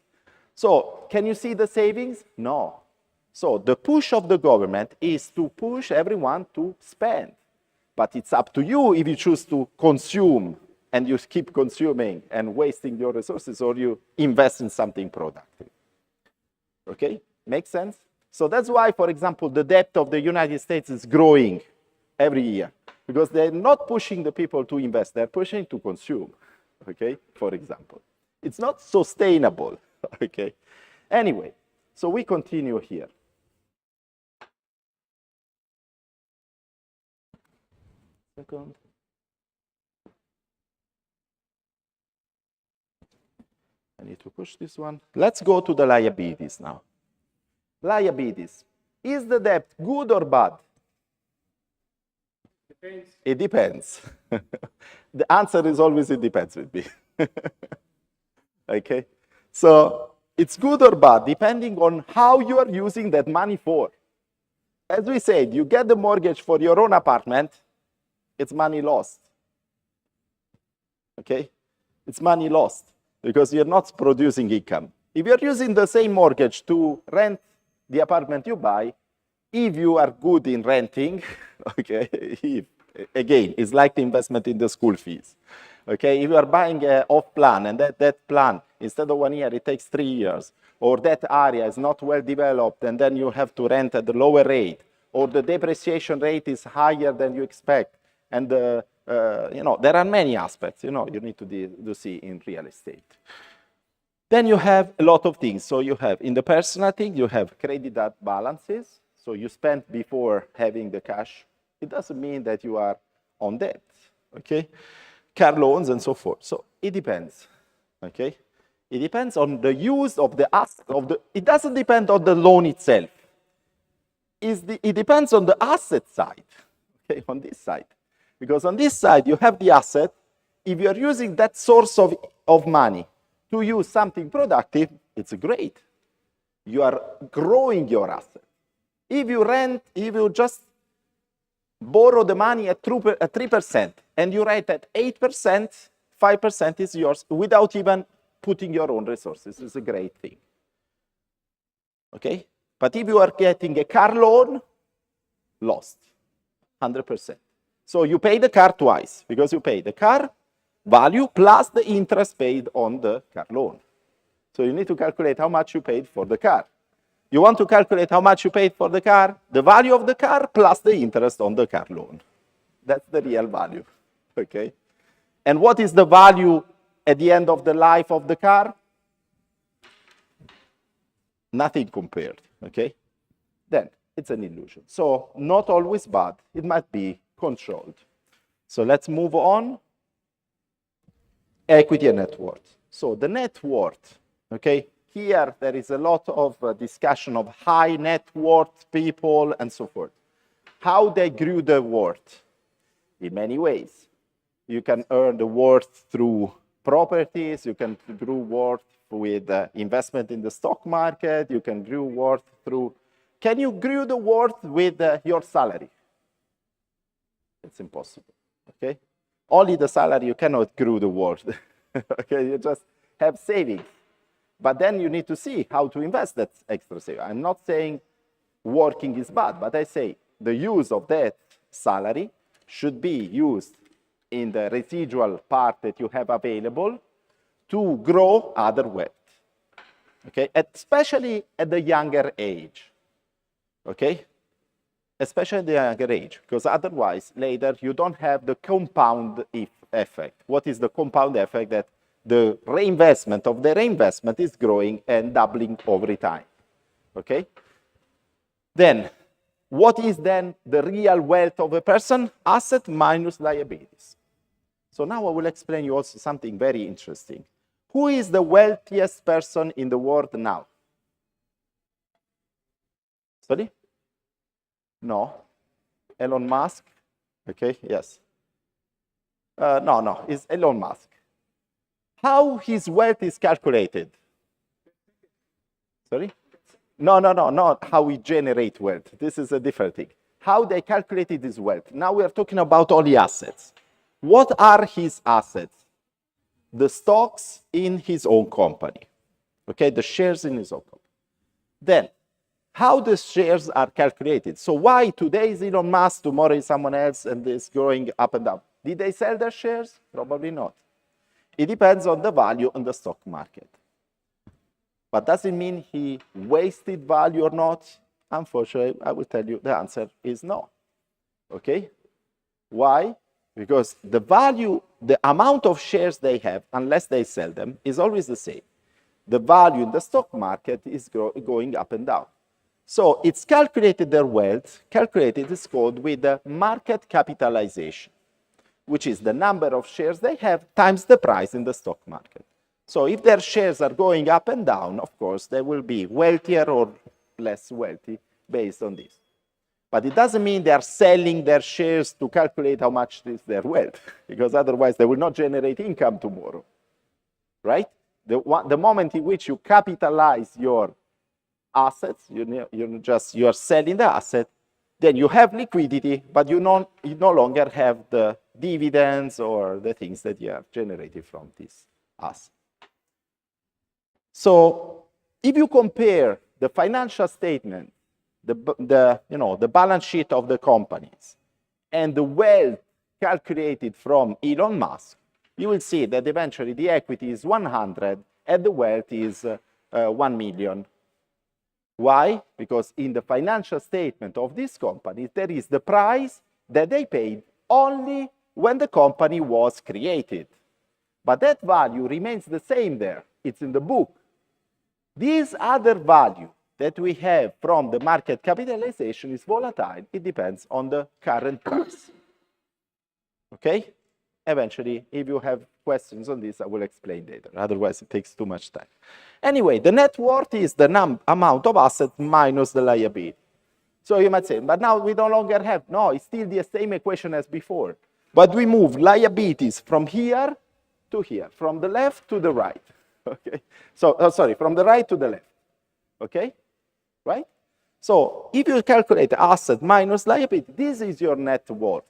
[SPEAKER 1] So can you see the savings? No. So the push of the government is to push everyone to spend. But it's up to you if you choose to consume and you keep consuming and wasting your resources, or you invest in something productive. Okay? Makes sense? So that's why, for example, the debt of the United States is growing every year, because they're not pushing the people to invest, they're pushing to consume, okay, for example. It's not sustainable, okay? Anyway, so we continue here. Second. I need to push this one. Let's go to the liabilities now. Liabilities. Is the debt good or bad?
[SPEAKER 2] Depends.
[SPEAKER 1] It depends. The answer is always it depends with me. Okay? So it's good or bad depending on how you are using that money for. As we said, you get the mortgage for your own apartment, it's money lost. Okay? It's money lost because you're not producing income. If you're using the same mortgage to rent the apartment you buy, if you are good in renting, okay, again, it's like the investment in the school fees. Okay, if you are buying off plan and that plan, instead of 1 year, it takes 3 years, or that area is not well developed and then you have to rent at the lower rate, or the depreciation rate is higher than you expect, and you know, there are many aspects, you know, you need to see in real estate. Then you have a lot of things. So you have, in the personal thing, you have credit balances. So you spend before having the cash. It doesn't mean that you are on debt, okay? Car loans and so forth. So it depends, okay? It depends on the use of the asset. It doesn't depend on the loan itself. It depends on the asset side, okay, on this side. Because on this side, you have the asset. If you're using that source of money to use something productive, it's great. You are growing your asset. If you just borrow the money at 3% and you rent at 8%, 5% is yours without even putting your own resources. It's a great thing. Okay? But if you are getting a car loan, lost, 100%. So you pay the car twice because you pay the car value plus the interest paid on the car loan. So you need to calculate how much you paid for the car. You want to calculate how much you paid for the car? The value of the car plus the interest on the car loan. That's the real value, okay? And what is the value at the end of the life of the car? Nothing compared, okay? Then it's an illusion. So not always bad. It might be controlled. So let's move on. Equity and net worth. So the net worth, okay? Here there is a lot of discussion of high net worth people and so forth. How they grew their worth? In many ways. You can earn the worth through properties. You can grow worth with investment in the stock market. You can grow worth through Can you grow the world with your salary? It's impossible, okay? Only the salary, you cannot grow the world, okay? You just have savings. But then you need to see how to invest that extra savings. I'm not saying working is bad, but I say the use of that salary should be used in the residual part that you have available to grow other wealth, okay? Especially at the younger age, okay? Especially at the younger age, because otherwise later you don't have the compound effect. What is the compound effect? That the reinvestment of the reinvestment is growing and doubling over time, okay? Then, what is then the real wealth of a person? Asset minus liabilities. So now I will explain you also something very interesting. Who is the wealthiest person in the world now? Sorry? No. Elon Musk? Okay, yes. No, it's Elon Musk. How his wealth is calculated? Sorry? No, not how we generate wealth. This is a different thing. How they calculated his wealth. Now we are talking about only assets. What are his assets? The stocks in his own company. Okay, the shares in his own company. Then, how the shares are calculated. So why today is Elon Musk, tomorrow is someone else, and it's going up and down? Did they sell their shares? Probably not. It depends on the value on the stock market. But does it mean he wasted value or not? Unfortunately, I will tell you the answer is no. Okay? Why? Because the value, the amount of shares they have, unless they sell them, is always the same. The value in the stock market is going up and down. So it's calculated their wealth, calculated is called with the market capitalization, which is the number of shares they have times the price in the stock market. So if their shares are going up and down, of course, they will be wealthier or less wealthy based on this. But it doesn't mean they are selling their shares to calculate how much is their wealth, because otherwise they will not generate income tomorrow, right? The moment in which you capitalize your assets, you are selling the asset, then you have liquidity, but you no longer have the dividends or the things that you have generated from this asset. So if you compare the financial statement, the balance sheet of the companies, and the wealth calculated from Elon Musk, you will see that eventually the equity is 100 and the wealth is 1 million. Why? Because in the financial statement of this company, there is the price that they paid only when the company was created. But that value remains the same there. It's in the book. This other value that we have from the market capitalization is volatile. It depends on the current price. Okay? Eventually, if you have questions on this, I will explain later. Otherwise, it takes too much time. Anyway, the net worth is the amount of assets minus the liability. So you might say, but now we no longer have. No, it's still the same equation as before. But we move liabilities from here to here, from the left to the right. Okay? So, from the right to the left. Okay? Right? So if you calculate asset minus liability, this is your net worth.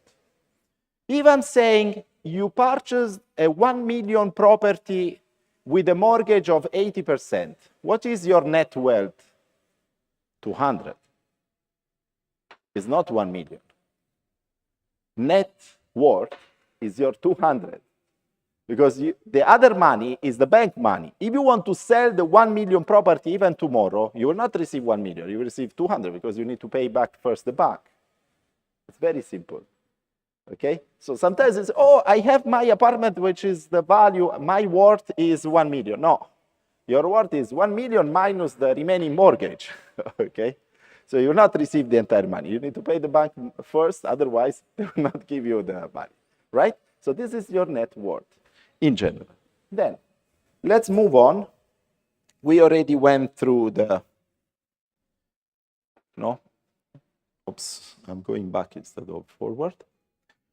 [SPEAKER 1] If I'm saying you purchased a 1 million property with a mortgage of 80%, what is your net wealth? 200. It's not 1 million. Net worth is your 200. Because the other money is the bank money. If you want to sell the 1 million property even tomorrow, you will not receive 1 million. You will receive 200 because you need to pay back first the bank. It's very simple. Okay? So sometimes it's, oh, I have my apartment, which is the value, my worth is 1 million. No. Your worth is 1 million minus the remaining mortgage. Okay? So you will not receive the entire money. You need to pay the bank first, otherwise they will not give you the money. Right? So this is your net worth in general. Then, let's move on. We already went through the, oops, I'm going back instead of forward.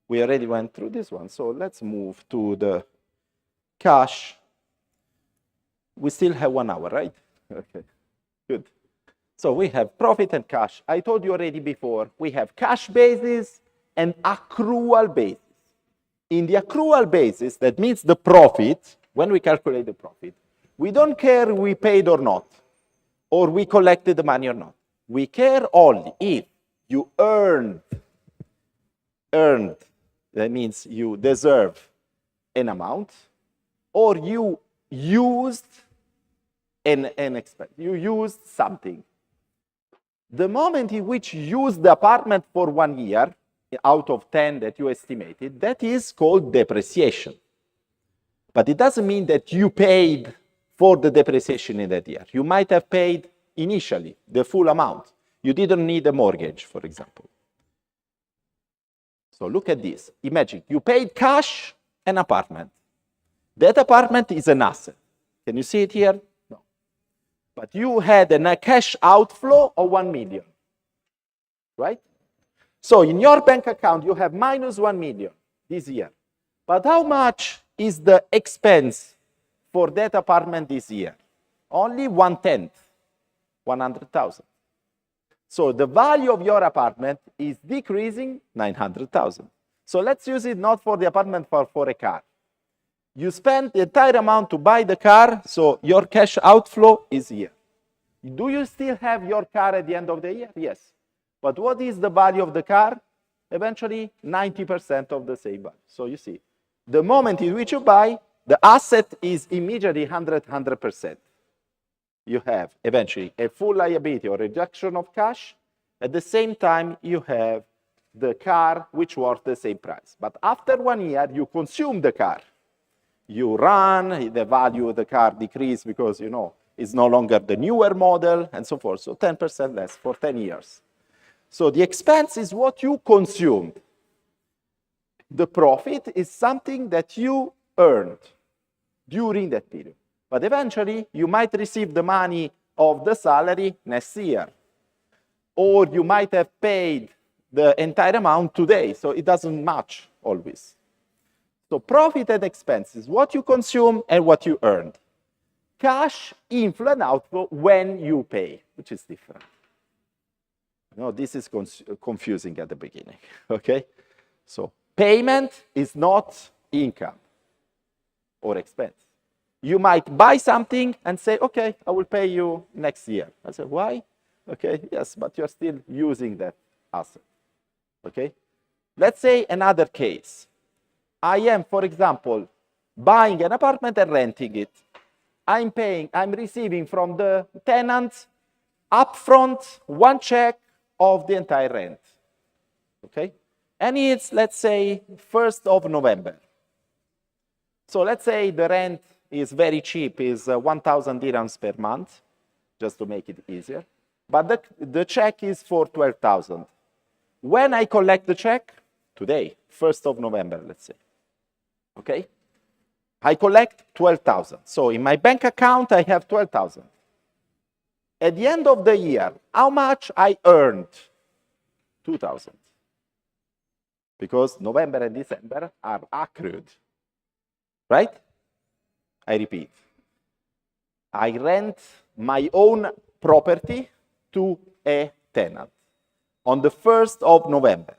[SPEAKER 1] We already went through this one, so let's move to the cash. We still have 1 hour, right? Okay, good. So we have profit and cash. I told you already before, we have cash basis and accrual basis. In the accrual basis, that means the profit, when we calculate the profit, we don't care we paid or not, or we collected the money or not. We care only if you earned, that means you deserve an amount, or you used an expense, you used something. The moment in which you use the apartment for 1 year, out of 10 that you estimated, that is called depreciation. But it doesn't mean that you paid for the depreciation in that year. You might have paid initially the full amount. You didn't need a mortgage, for example. So look at this. Imagine you paid cash an apartment. That apartment is an asset. Can you see it here? No. But you had a cash outflow of 1 million, right? So in your bank account, you have minus 1 million this year. But how much is the expense for that apartment this year? Only 1/10, 100,000. So the value of your apartment is decreasing 900,000. So let's use it not for the apartment, but for a car. You spend the entire amount to buy the car, so your cash outflow is here. Do you still have your car at the end of the year? Yes. But what is the value of the car? Eventually 90% of the same value. So you see, the moment in which you buy, the asset is immediately 100%. You have eventually a full liability or reduction of cash. At the same time, you have the car which worth the same price. But after 1 year, you consume the car. You run, the value of the car decreases because, you know, it's no longer the newer model and so forth. So 10% less for 10 years. So the expense is what you consumed. The profit is something that you earned during that period. But eventually, you might receive the money of the salary next year. Or you might have paid the entire amount today. So it doesn't match always. So profit and expense is what you consume and what you earned. Cash, inflow and outflow when you pay, which is different. No, this is confusing at the beginning, okay? So payment is not income or expense. You might buy something and say, okay, I will pay you next year. I say, why? Okay, yes, but you're still using that asset, okay? Let's say another case. I am, for example, buying an apartment and renting it. I'm receiving from the tenant upfront 1 check of the entire rent, okay? And it's, let's say, 1st of November. So let's say the rent is very cheap, is 1,000 dirhams per month, just to make it easier. But the check is for 12,000. When I collect the check? Today, 1st of November, let's say. Okay? I collect 12,000. So in my bank account, I have 12,000. At the end of the year, how much I earned? 2,000. Because November and December are accrued. Right? I repeat. I rent my own property to a tenant on the 1st of November.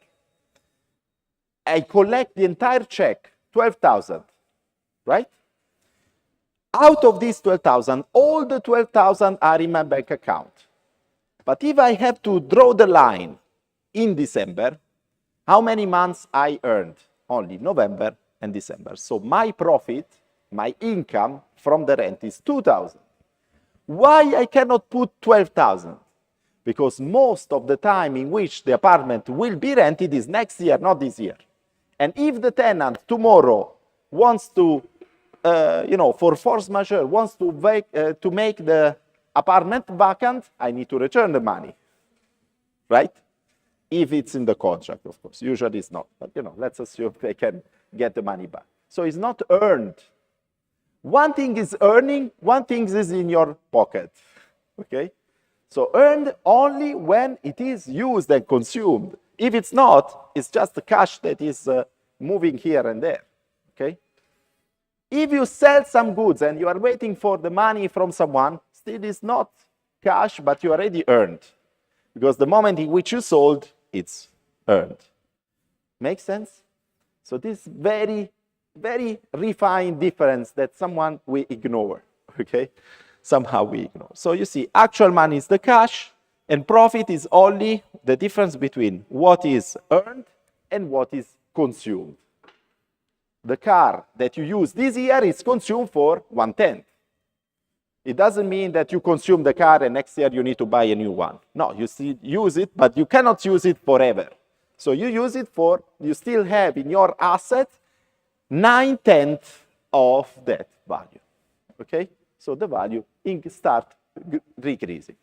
[SPEAKER 1] I collect the entire check, 12,000, right? Out of these 12,000, all the 12,000 are in my bank account. But if I have to draw the line in December, how many months I earned? Only November and December. So my profit, my income from the rent is 2,000. Why I cannot put 12,000? Because most of the time in which the apartment will be rented is next year, not this year. And if the tenant tomorrow wants to, for force majeure, wants to make the apartment vacant, I need to return the money, right? If it's in the contract, of course. Usually it's not, but let's assume they can get the money back. So it's not earned. One thing is earning, one thing is in your pocket, okay? So earned only when it is used and consumed. If it's not, it's just the cash that is moving here and there, okay? If you sell some goods and you are waiting for the money from someone, still is not cash, but you already earned. Because the moment in which you sold, it's earned. Make sense? So this very, very refined difference that someone we ignore, okay? Somehow we ignore. So you see, actual money is the cash, and profit is only the difference between what is earned and what is consumed. The car that you use this year is consumed for 1/10. It doesn't mean that you consume the car and next year you need to buy a new one. No, you still use it, but you cannot use it forever. So you use it for, you still have in your asset 9/10 of that value. Okay? So the value start decreasing.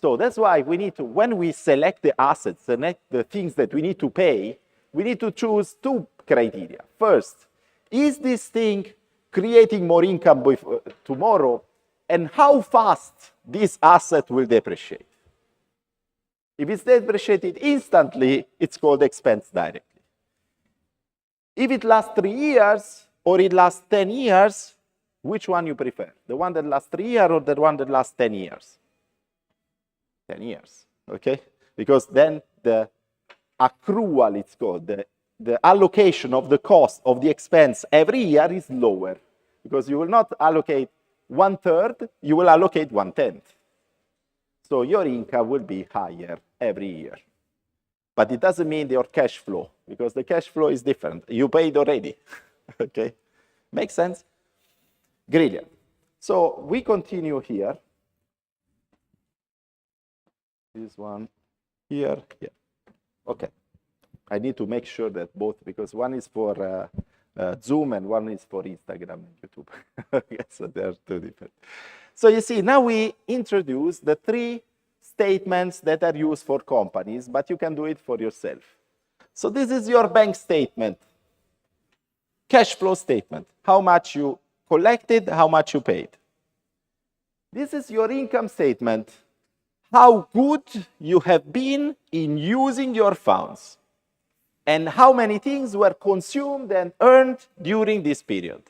[SPEAKER 1] So that's why we need to, when we select the assets, select the things that we need to pay, we need to choose two criteria. First, is this thing creating more income tomorrow, and how fast this asset will depreciate? If it's depreciated instantly, it's called expense directly. If it lasts 3 years or it lasts 10 years, which one you prefer? The one that lasts 3 years or the one that lasts 10 years? 10 years, okay? Because then the accrual, it's called, the allocation of the cost of the expense every year is lower. Because you will not allocate 1/3, you will allocate 1/10. So your income will be higher every year. But it doesn't mean your cash flow, because the cash flow is different. You paid already, okay? Makes sense? Brilliant. So we continue here. This one here, yeah. Okay. I need to make sure that both, because one is for Zoom and one is for Instagram and YouTube. Okay, so they're two different. So you see, now we introduce the 3 statements that are used for companies, but you can do it for yourself. So this is your bank statement, cash flow statement, how much you collected, how much you paid. This is your income statement, how good you have been in using your funds, and how many things were consumed and earned during this period.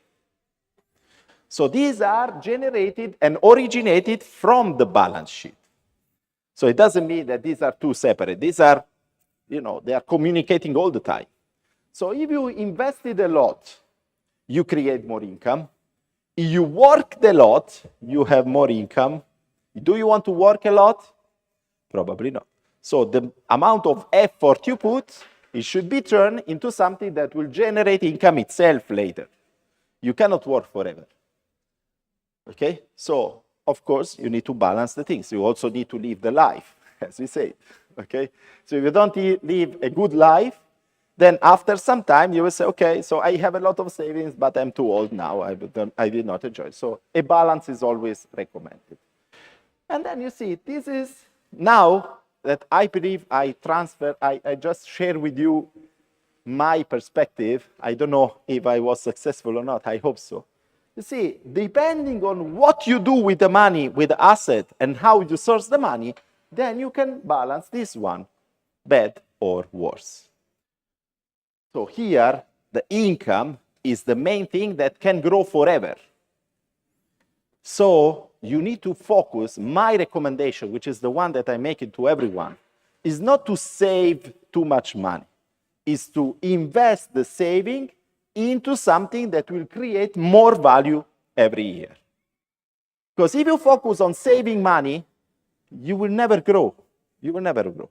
[SPEAKER 1] So these are generated and originated from the balance sheet. So it doesn't mean that these are two separate. These are, they are communicating all the time. So if you invested a lot, you create more income. If you worked a lot, you have more income. Do you want to work a lot? Probably not. So the amount of effort you put, it should be turned into something that will generate income itself later. You cannot work forever. Okay? So, of course, you need to balance the things. You also need to live the life, as we say. Okay? So if you don't live a good life, then after some time you will say, okay, so I have a lot of savings, but I'm too old now. I did not enjoy. So a balance is always recommended. And then you see, this is now that I believe I just share with you my perspective. I don't know if I was successful or not. I hope so. You see, depending on what you do with the money, with the asset, and how you source the money, then you can balance this one, bad or worse. So here, the income is the main thing that can grow forever. So you need to focus. My recommendation, which is the one that I make it to everyone, is not to save too much money. Is to invest the saving into something that will create more value every year. Because if you focus on saving money, you will never grow. You will never grow.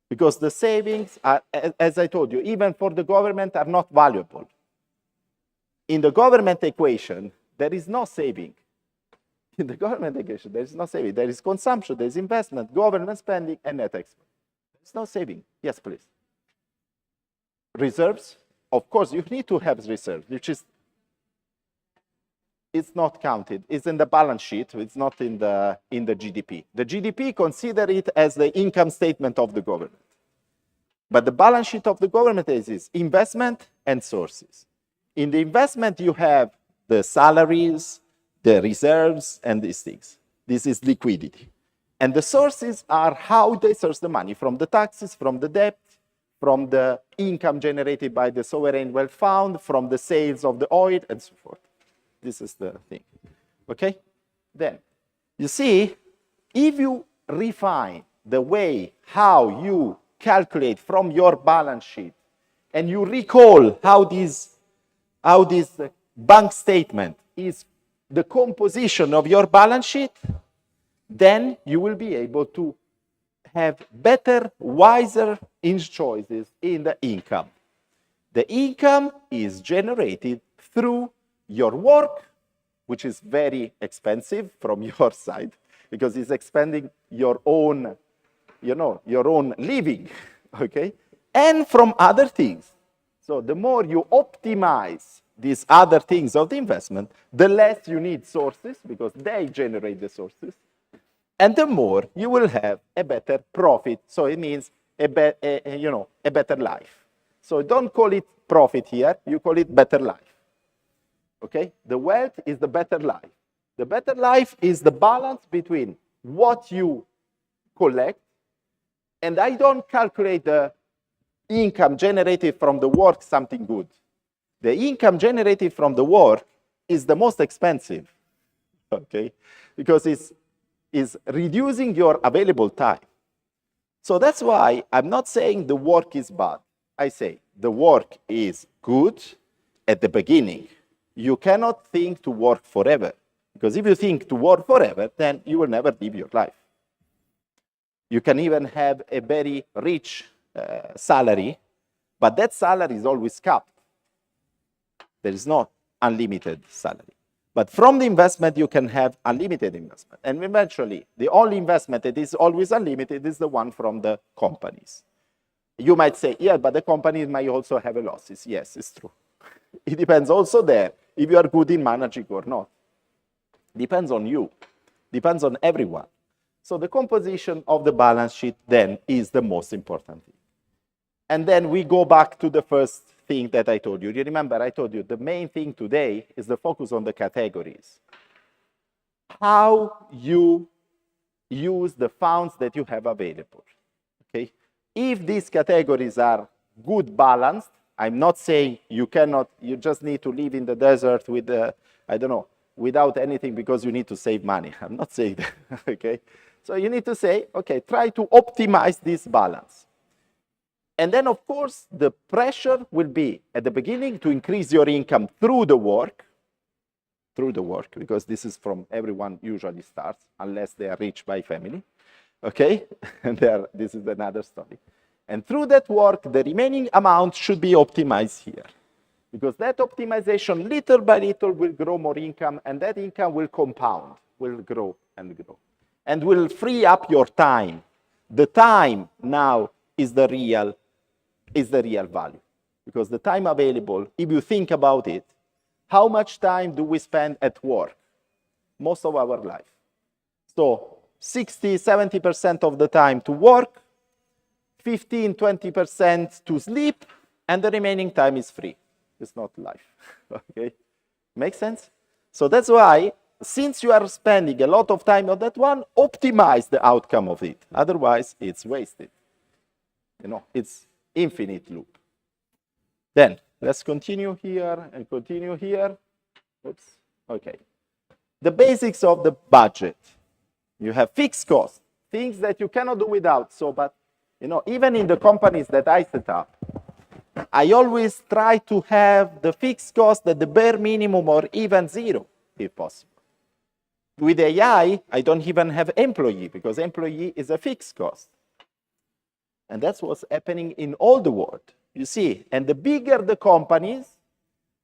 [SPEAKER 1] Because the savings, are, as I told you, even for the government, are not valuable. In the government equation, there is no saving. In the government equation, there is no saving. There is consumption, there is investment, government spending, and net export. There is no saving. Yes, please. Reserves, of course, you need to have reserves, which is, it's not counted. It's in the balance sheet. It's not in the GDP. The GDP, consider it as the income statement of the government. But the balance sheet of the government is investment and sources. In the investment, you have the salaries, the reserves, and these things. This is liquidity. And the sources are how they source the money, from the taxes, from the debt, from the income generated by the sovereign wealth fund, from the sales of the oil, and so forth. This is the thing. Okay? Then, you see, if you refine the way how you calculate from your balance sheet and you recall how this bank statement is the composition of your balance sheet, then you will be able to have better, wiser choices in the income. The income is generated through your work, which is very expensive from your side because it's expanding your own, your own living, okay? And from other things. So the more you optimize these other things of the investment, the less you need sources because they generate the sources. And the more you will have a better profit. So it means a better life. So don't call it profit here, you call it better life. Okay? The wealth is the better life. The better life is the balance between what you collect, and I don't calculate the income generated from the work something good. The income generated from the work is the most expensive, okay? Because it's reducing your available time. So that's why I'm not saying the work is bad. I say the work is good at the beginning. You cannot think to work forever. Because if you think to work forever, then you will never live your life. You can even have a very rich salary, but that salary is always capped. There is no unlimited salary. But from the investment, you can have unlimited investment. And eventually, the only investment that is always unlimited is the one from the companies. You might say, yeah, but the companies might also have losses. Yes, it's true. It depends also there if you are good in managing or not. Depends on you. Depends on everyone. So the composition of the balance sheet then is the most important thing. And then we go back to the first thing that I told you. You remember I told you the main thing today is the focus on the categories. How you use the funds that you have available. Okay? If these categories are good balanced, I'm not saying you cannot, you just need to live in the desert with, I don't know, without anything because you need to save money. I'm not saying that, okay? So you need to say, okay, try to optimize this balance. And then, of course, the pressure will be at the beginning to increase your income through the work, because this is from everyone usually starts, unless they are rich by family, okay? And this is another story. And through that work, the remaining amount should be optimized here. Because that optimization, little by little, will grow more income, and that income will compound, will grow and grow. And will free up your time. The time now is the real value. Because the time available, if you think about it, how much time do we spend at work? Most of our life. So 60, 70% of the time to work, 15, 20% to sleep, and the remaining time is free. It's not life, okay? Make sense? So that's why, since you are spending a lot of time on that one, optimize the outcome of it. Otherwise, it's wasted. It's infinite loop. Then, let's continue here and continue here. Oops, okay. The basics of the budget. You have fixed costs, things that you cannot do without. So, but, even in the companies that I set up, I always try to have the fixed cost at the bare minimum or even zero, if possible. With AI, I don't even have employee because employee is a fixed cost. And that's what's happening in all the world. You see, and the bigger the companies,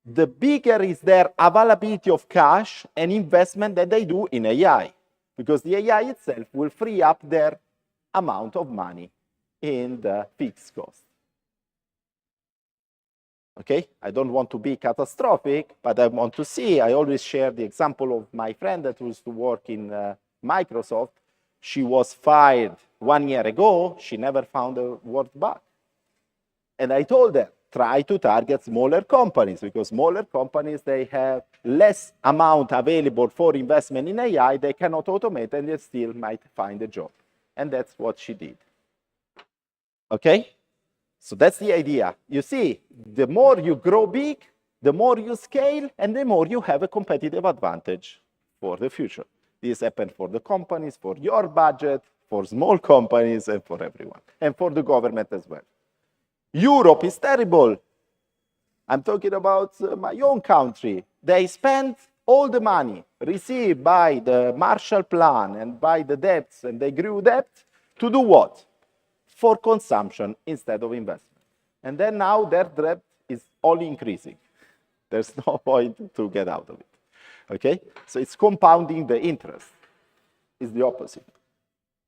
[SPEAKER 1] the bigger is their availability of cash and investment that they do in AI. Because the AI itself will free up their amount of money in the fixed cost. Okay, I don't want to be catastrophic, but I want to see, I always share the example of my friend that used to work in Microsoft. She was fired 1 year ago. She never found a work back. And I told her, try to target smaller companies because smaller companies, they have less amount available for investment in AI. They cannot automate and they still might find a job. And that's what she did. Okay? So that's the idea. You see, the more you grow big, the more you scale, and the more you have a competitive advantage for the future. This happens for the companies, for your budget, for small companies, and for everyone, and for the government as well. Europe is terrible. I'm talking about my own country. They spend all the money received by the Marshall Plan and by the debts, and they grew debt to do what? For consumption instead of investment. And then now their debt is only increasing. There's no point to get out of it. Okay? So it's compounding the interest. It's the opposite.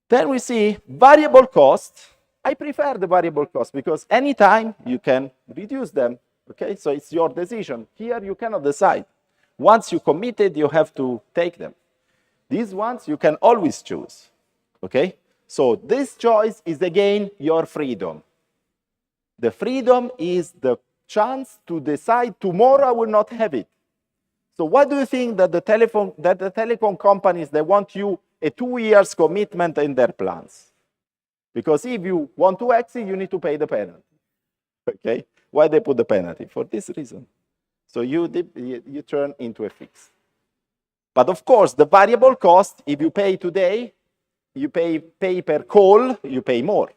[SPEAKER 1] Then we see variable cost. I prefer the variable cost because anytime you can reduce them. Okay? So it's your decision. Here you cannot decide. Once you committed, you have to take them. These ones you can always choose. Okay? So this choice is again your freedom. The freedom is the chance to decide tomorrow I will not have it. So why do you think that the telecom companies, they want you a 2 years commitment in their plans? Because if you want to exit, you need to pay the penalty. Okay? Why they put the penalty? For this reason. So you turn into a fix. But of course, the variable cost, if you pay today, you pay per call, you pay more.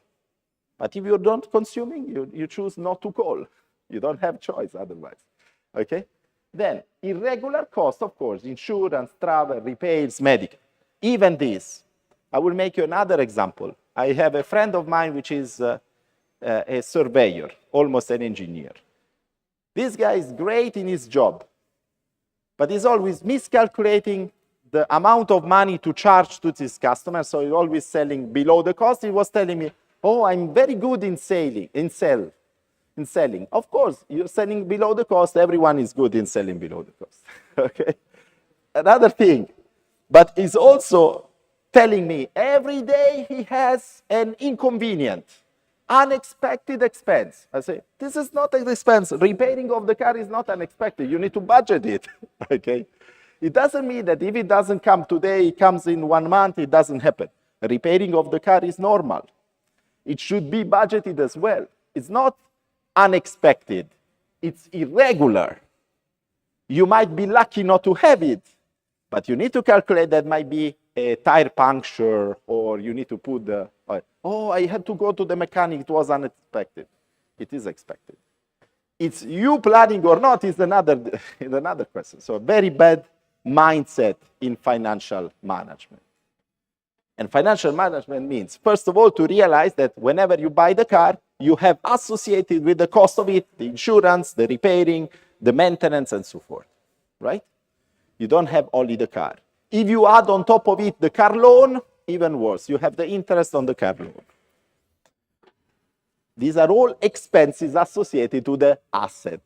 [SPEAKER 1] But if you're not consuming, you choose not to call. You don't have choice otherwise. Okay? Then, irregular cost, of course, insurance, travel, repairs, medical. Even this. I will make you another example. I have a friend of mine which is a surveyor, almost an engineer. This guy is great in his job, but he's always miscalculating the amount of money to charge to his customers, so he's always selling below the cost. He was telling me, oh, I'm very good in selling. Of course, you're selling below the cost. Everyone is good in selling below the cost. Okay? Another thing, but he's also telling me every day he has an inconvenient, unexpected expense. I say, this is not an expense. Repairing of the car is not unexpected. You need to budget it. Okay? It doesn't mean that if it doesn't come today, it comes in 1 month, it doesn't happen. Repairing of the car is normal. It should be budgeted as well. It's not unexpected. It's irregular. You might be lucky not to have it, but you need to calculate that might be a tire puncture, or you need to put the, oh, I had to go to the mechanic, it was unexpected. It is expected. It's you planning or not is another question. So a very bad mindset in financial management. And financial management means, first of all, to realize that whenever you buy the car, you have associated with the cost of it, the insurance, the repairing, the maintenance, and so forth, right? You don't have only the car. If you add on top of it the car loan, even worse, you have the interest on the car loan. These are all expenses associated to the asset.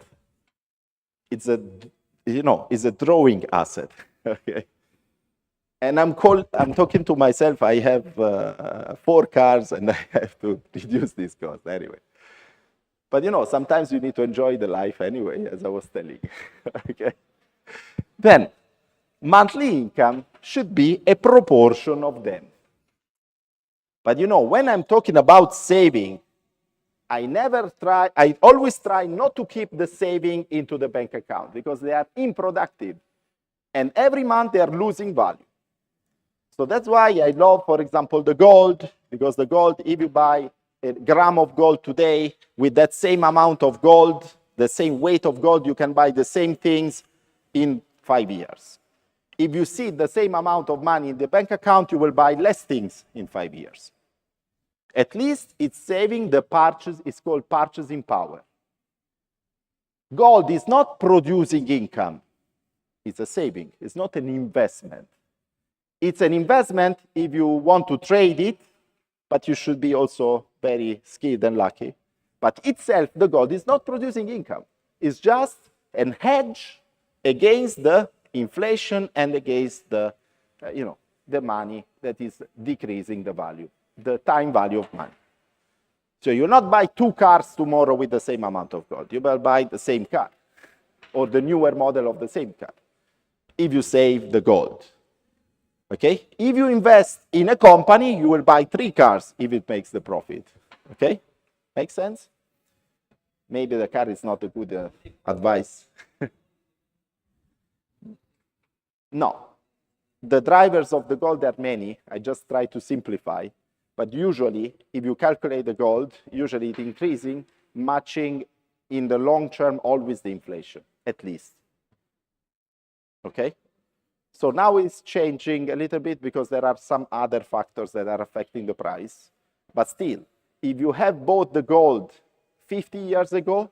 [SPEAKER 1] It's a drawing asset. Okay. And I'm talking to myself. I have 4 cars, and I have to reduce this cost anyway. But sometimes you need to enjoy the life anyway, as I was telling. Okay. Then, monthly income should be a proportion of them. But when I'm talking about saving, I always try not to keep the saving into the bank account because they are unproductive. And every month they are losing value. So that's why I love, for example, the gold, because the gold, if you buy a gram of gold today with that same amount of gold, the same weight of gold, you can buy the same things in 5 years. If you see the same amount of money in the bank account, you will buy less things in 5 years. At least it's saving the purchase, it's called purchasing power. Gold is not producing income. It's a saving. It's not an investment. It's an investment if you want to trade it, but you should be also very skilled and lucky. But itself, the gold is not producing income. It's just a hedge against the inflation and against the, the money that is decreasing the value, the time value of money. So you not buy 2 cars tomorrow with the same amount of gold. You will buy the same car or the newer model of the same car if you save the gold. Okay? If you invest in a company, you will buy 3 cars if it makes the profit. Okay? Make sense? Maybe the car is not a good advice. No. the drivers of the gold are many. I just try to simplify. But usually, if you calculate the gold, usually it's increasing, matching in the long term always the inflation, at least. Okay? So now it's changing a little bit because there are some other factors that are affecting the price. But still, if you have bought the gold 50 years ago,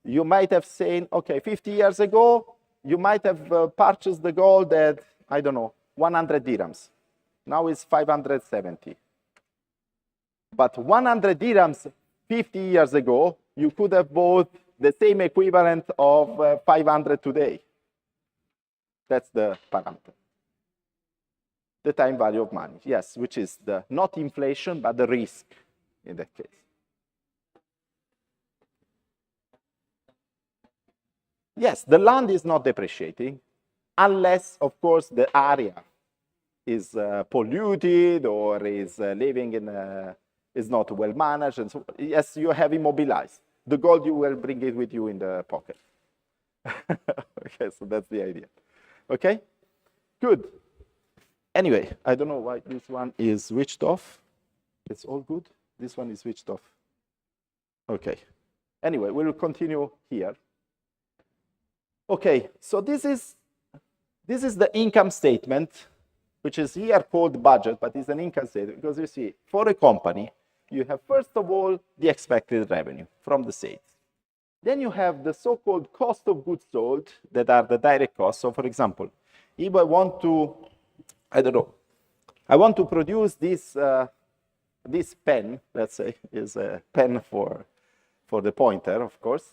[SPEAKER 1] you might have said, okay, 50 years ago, you might have purchased the gold at, I don't know, 100 dirhams. Now it's 570. But 100 dirhams 50 years ago, you could have bought the same equivalent of 500 today. That's the parameter. The time value of money, yes, which is the not inflation, but the risk in that case. Yes, the land is not depreciating unless, of course, the area is polluted or is living in is not well managed. And so, yes, you have immobilized. The gold, you will bring it with you in the pocket. Okay, so that's the idea. Okay, good. Anyway, I don't know why this one is switched off. It's all good. This one is switched off. Okay. Anyway, we will continue here. Okay, so this is the income statement, which is here called budget, but it's an income statement because you see, for a company, you have first of all the expected revenue from the sales. Then you have the so-called cost of goods sold that are the direct costs. So for example, if I want to, I don't know, I want to produce this this pen, let's say, is a pen for the pointer, of course.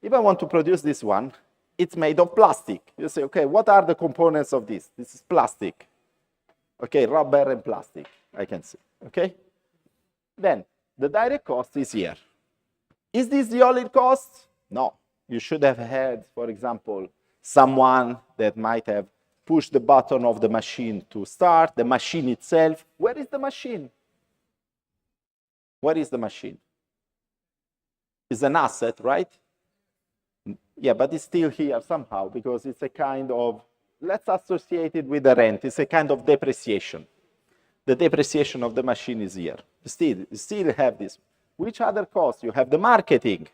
[SPEAKER 1] If I want to produce this one, it's made of plastic. You say, okay, what are the components of this? This is plastic. Okay, rubber and plastic, I can see, okay? Then, the direct cost is here. Is this the only cost? No. You should have had, for example, someone that might have pushed the button of the machine to start, the machine itself. Where is the machine? Where is the machine? It's an asset, right? Yeah, but it's still here somehow because it's a kind of, let's associate it with the rent. It's a kind of depreciation. The depreciation of the machine is here. You still have this. Which other costs? You have the marketing.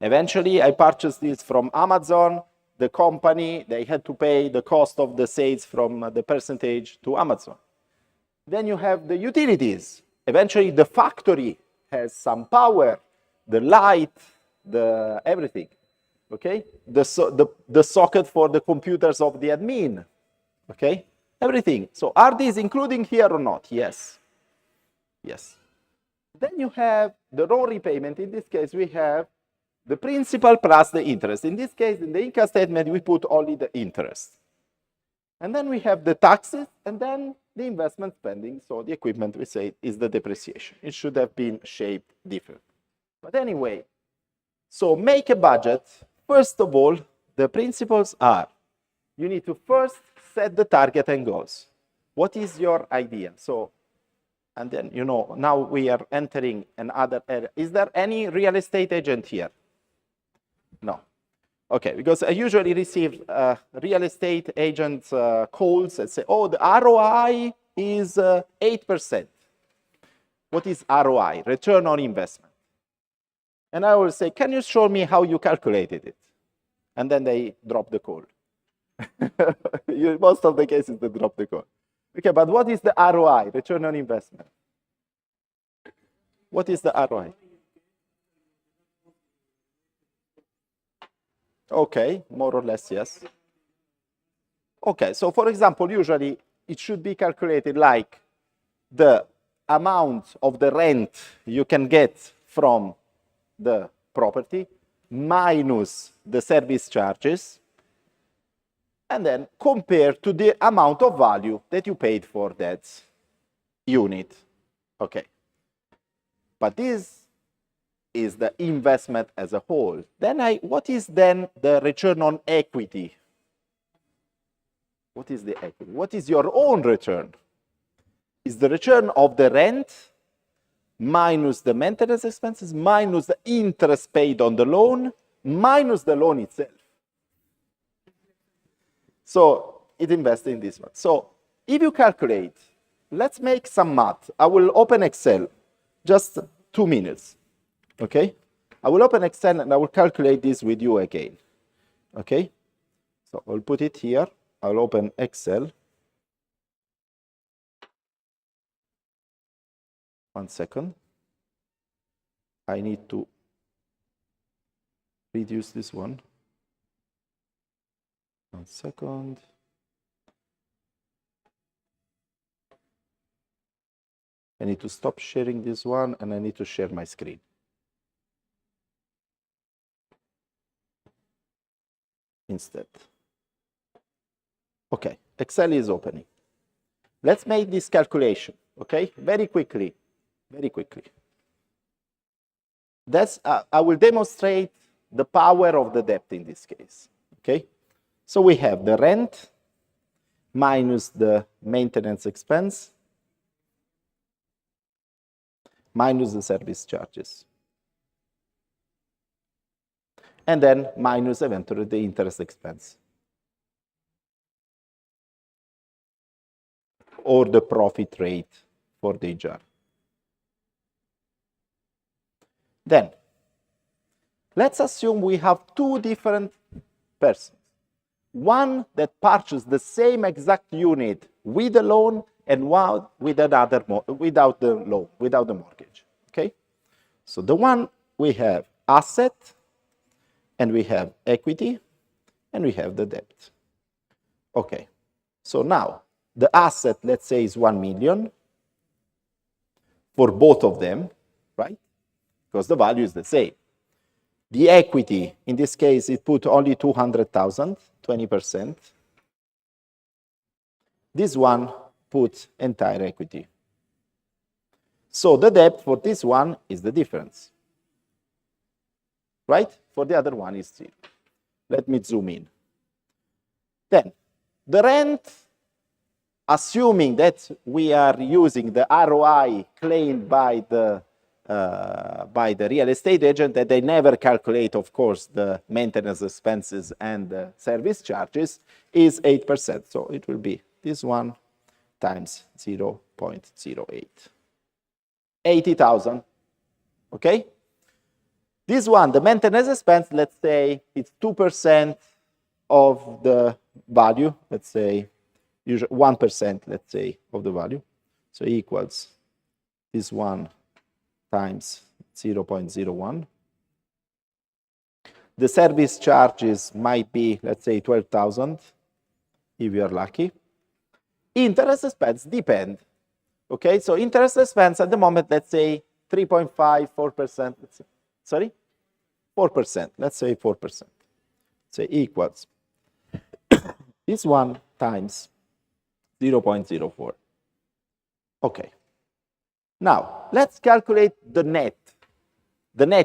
[SPEAKER 1] Eventually, I purchased this from Amazon. The company, they had to pay the cost of the sales from the percentage to Amazon. Then you have the utilities. Eventually, the factory has some power, the light, the everything. Okay? The socket for the computers of the admin. Okay? Everything. So are these including here or not? Yes. Yes. Then you have the raw repayment. In this case, we have the principal plus the interest. In this case, in the income statement, we put only the interest. And then we have the taxes, and then the investment spending. So the equipment, we say, is the depreciation. It should have been shaped different. But anyway, so make a budget. First of all, the principles are, you need to first set the target and goals. What is your idea? So, and then, now we are entering another area. Is there any real estate agent here? No. Okay, because I usually receive real estate agent calls and say, oh, the ROI is 8%. What is ROI? Return on investment. And I will say, can you show me how you calculated it? And then they drop the call. Most of the cases, they drop the call. Okay, but what is the ROI, return on investment? What is the ROI? Okay, more or less, yes. Okay, so for example, usually it should be calculated like the amount of the rent you can get from the property minus the service charges, and then compare to the amount of value that you paid for that unit. Okay. But this is the investment as a whole. Then what is then the return on equity? What is the equity? What is your own return? Is the return of the rent minus the maintenance expenses, minus the interest paid on the loan, minus the loan itself. So it invested in this one. So if you calculate, let's make some math. I will open Excel, just 2 minutes, okay? I will open Excel and I will calculate this with you again, okay? So I'll put it here. I'll open Excel. 1 second. I need to reduce this one. 1 second. I need to stop sharing this one and I need to share my screen. Instead. Okay, Excel is opening. Let's make this calculation, okay? Very quickly, very quickly. That's, I will demonstrate the power of the debt in this case, okay? So we have the rent minus the maintenance expense minus the service charges. And then minus eventually the interest expense. Or the profit rate for the jar. Then, let's assume we have two different persons. One that purchased the same exact unit with a loan and one with another without the loan, without the mortgage. Okay? So the one we have asset, and we have equity, and we have the debt. Okay. So now, the asset, let's say, is 1 million for both of them, right? Because the value is the same. The equity, in this case, it put only 200,000, 20%. This one put entire equity. So the debt for this one is the difference, right? For the other one is 0. Let me zoom in. Then, the rent, assuming that we are using the ROI claimed by the real estate agent, that they never calculate, of course, the maintenance expenses and the service charges, is 8%. So it will be this one times 0.08. 80,000, okay? This one, the maintenance expense, let's say it's 2% of the value, let's say, usually 1%, let's say, of the value. So equals this one times 0.01. The service charges might be, let's say, 12,000, if you are lucky. Interest expense depend. Okay, so interest expense at the moment, let's say 3.5, 4%. Sorry? 4%. Let's say 4%. So equals this one times 0.04. Okay. Now, let's calculate the net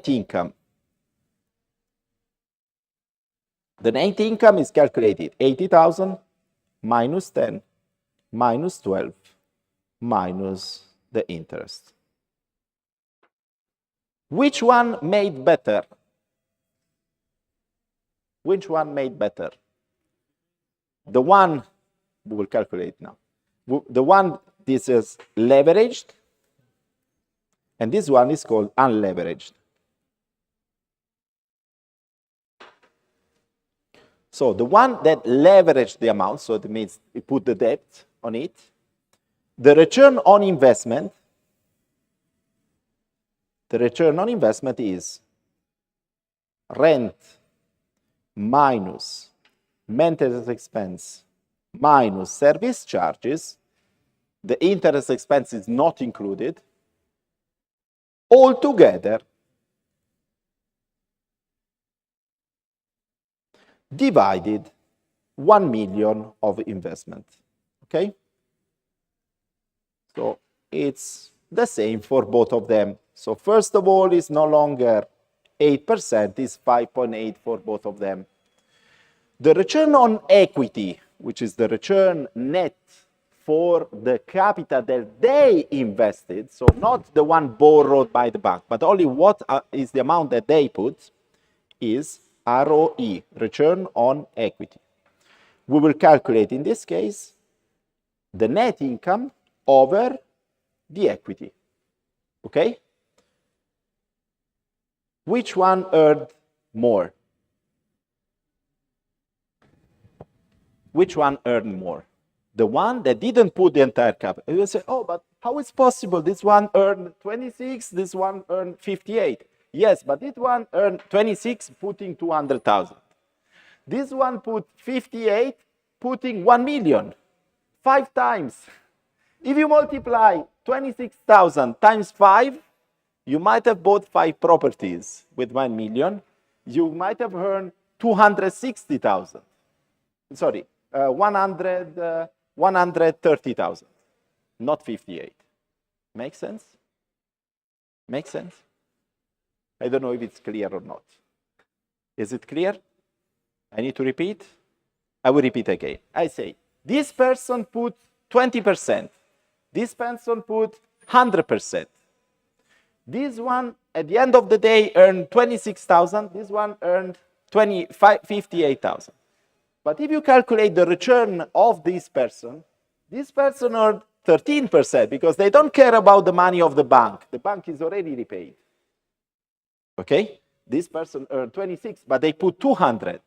[SPEAKER 1] income. The net income is calculated 80,000 minus 10 minus 12 minus the interest. Which one made better? Which one made better? The one, we will calculate now. The one, this is leveraged, and this one is called unleveraged. So the one that leveraged the amount, so it means we put the debt on it, the return on investment is rent minus maintenance expense minus service charges. The interest expense is not included. Altogether, divided 1 million of investment. Okay? So it's the same for both of them. So first of all, it's no longer 8%, it's 5.8 for both of them. The return on equity, which is the return net for the capital that they invested, so not the one borrowed by the bank, but only what is the amount that they put, is ROE, return on equity. we will calculate, in this case, the net income over the equity. Okay? Which one earned more? Which one earned more? The one that didn't put the entire capital. You will say, oh, but how is possible? This one earned 26, this one earned 58. Yes, but this one earned 26, putting 200,000. This one put 58, putting 1 million, 5 times. If you multiply 26,000 times 5, you might have bought 5 properties with 1 million. You might have earned 260,000. Sorry, 130,000, not 58. Make sense? Make sense? I don't know if it's clear or not. Is it clear? I need to repeat? I will repeat again. I say, this person put 20%. This person put 100%. This one, at the end of the day, earned 26,000. This one earned 58,000. But if you calculate the return of this person earned 13% because they don't care about the money of the bank. The bank is already repaid. Okay? This person earned 26, but they put 200.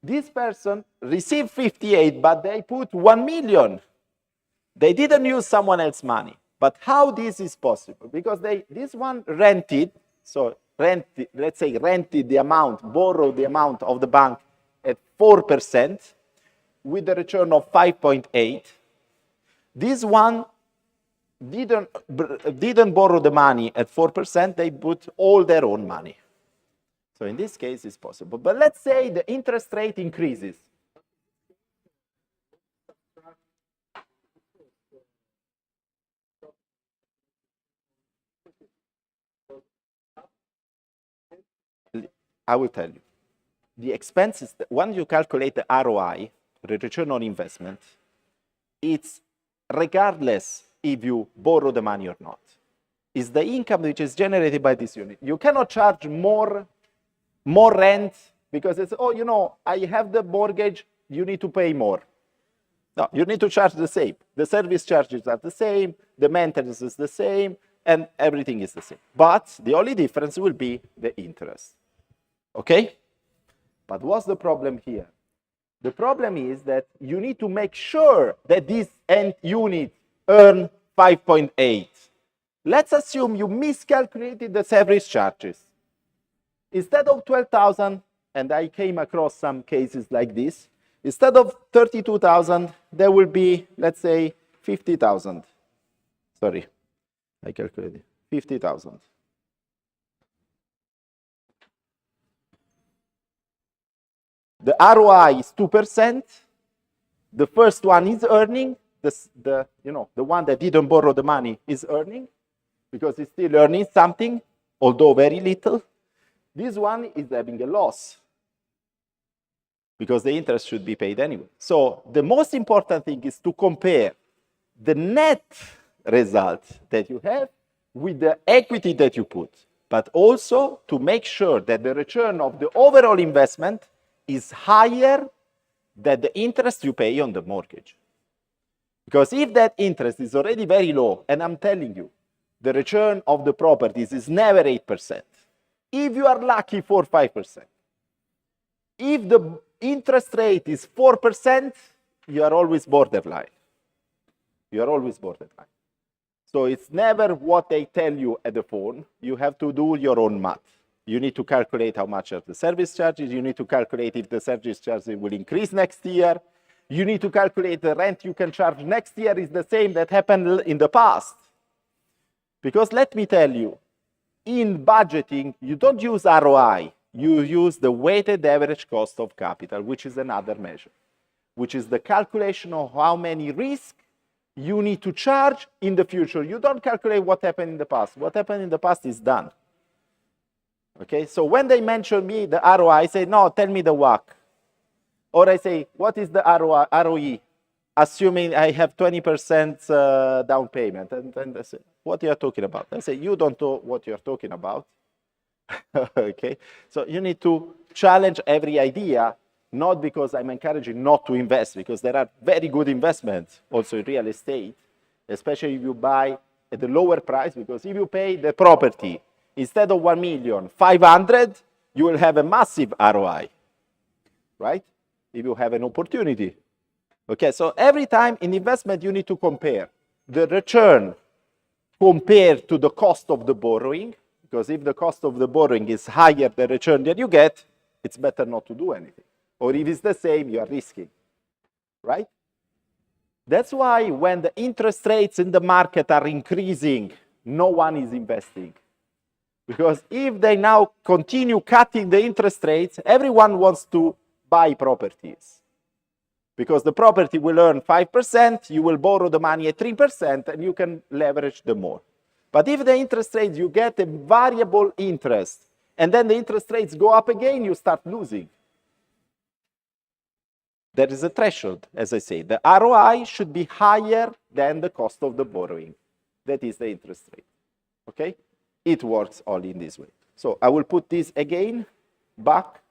[SPEAKER 1] This person received 58, but they put 1 million. They didn't use someone else's money. But how this is possible? Because this one rented, let's say rented the amount, borrowed the amount of the bank at 4% with a return of 5.8. This one didn't borrow the money at 4%, they put all their own money. So in this case, it's possible. But let's say the interest rate increases. I will tell you. The expenses, when you calculate the ROI, the return on investment, it's regardless if you borrow the money or not. It's the income which is generated by this unit. You cannot charge more rent because it's, oh, you know, I have the mortgage, you need to pay more. No, you need to charge the same. The service charges are the same, the maintenance is the same, and everything is the same. But the only difference will be the interest. Okay? But what's the problem here? The problem is that you need to make sure that this end unit earn 5.8. Let's assume you miscalculated the service charges. Instead of 12,000, and I came across some cases like this, instead of 32,000, there will be, let's say, 50,000. Sorry, I calculated 50,000. The ROI is 2%. The first one is earning. The one that didn't borrow the money is earning because it's still earning something, although very little. This one is having a loss because the interest should be paid anyway. So the most important thing is to compare the net result that you have with the equity that you put, but also to make sure that the return of the overall investment is higher than the interest you pay on the mortgage. Because if that interest is already very low, and I'm telling you, the return of the properties is never 8%. If you are lucky, 4 or 5%. If the interest rate is 4%, you are always borderline. You are always borderline. So it's never what they tell you at the phone. You have to do your own math. You need to calculate how much are the service charges. You need to calculate if the service charges will increase next year. You need to calculate the rent you can charge next year is the same that happened in the past. Because let me tell you, in budgeting, you don't use ROI. You use the weighted average cost of capital, which is another measure, which is the calculation of how many risks you need to charge in the future. You don't calculate what happened in the past. What happened in the past is done. Okay, so when they mention me the ROI, I say, no, tell me the WACC. Or I say, what is the ROE? Assuming I have 20% down payment. And I say, what are you talking about? I say, you don't know what you're talking about. Okay, so you need to challenge every idea not because I'm encouraging not to invest, because there are very good investments also in real estate, especially if you buy at a lower price, because if you pay the property instead of 1,500,000, you will have a massive ROI, right? If you have an opportunity. Okay, so every time in investment, you need to compare the return compared to the cost of the borrowing, because if the cost of the borrowing is higher than the return that you get, it's better not to do anything. Or if it's the same, you are risking, right? That's why when the interest rates in the market are increasing, no one is investing. Because if they now continue cutting the interest rates, everyone wants to buy properties. Because the property will earn 5%, you will borrow the money at 3%, and you can leverage the more. But if the interest rates, you get a variable interest, and then the interest rates go up again, you start losing. There is a threshold, as I say. The ROI should be higher than the cost of the borrowing. That is the interest rate. Okay? It works all in this way. So I will put this again back.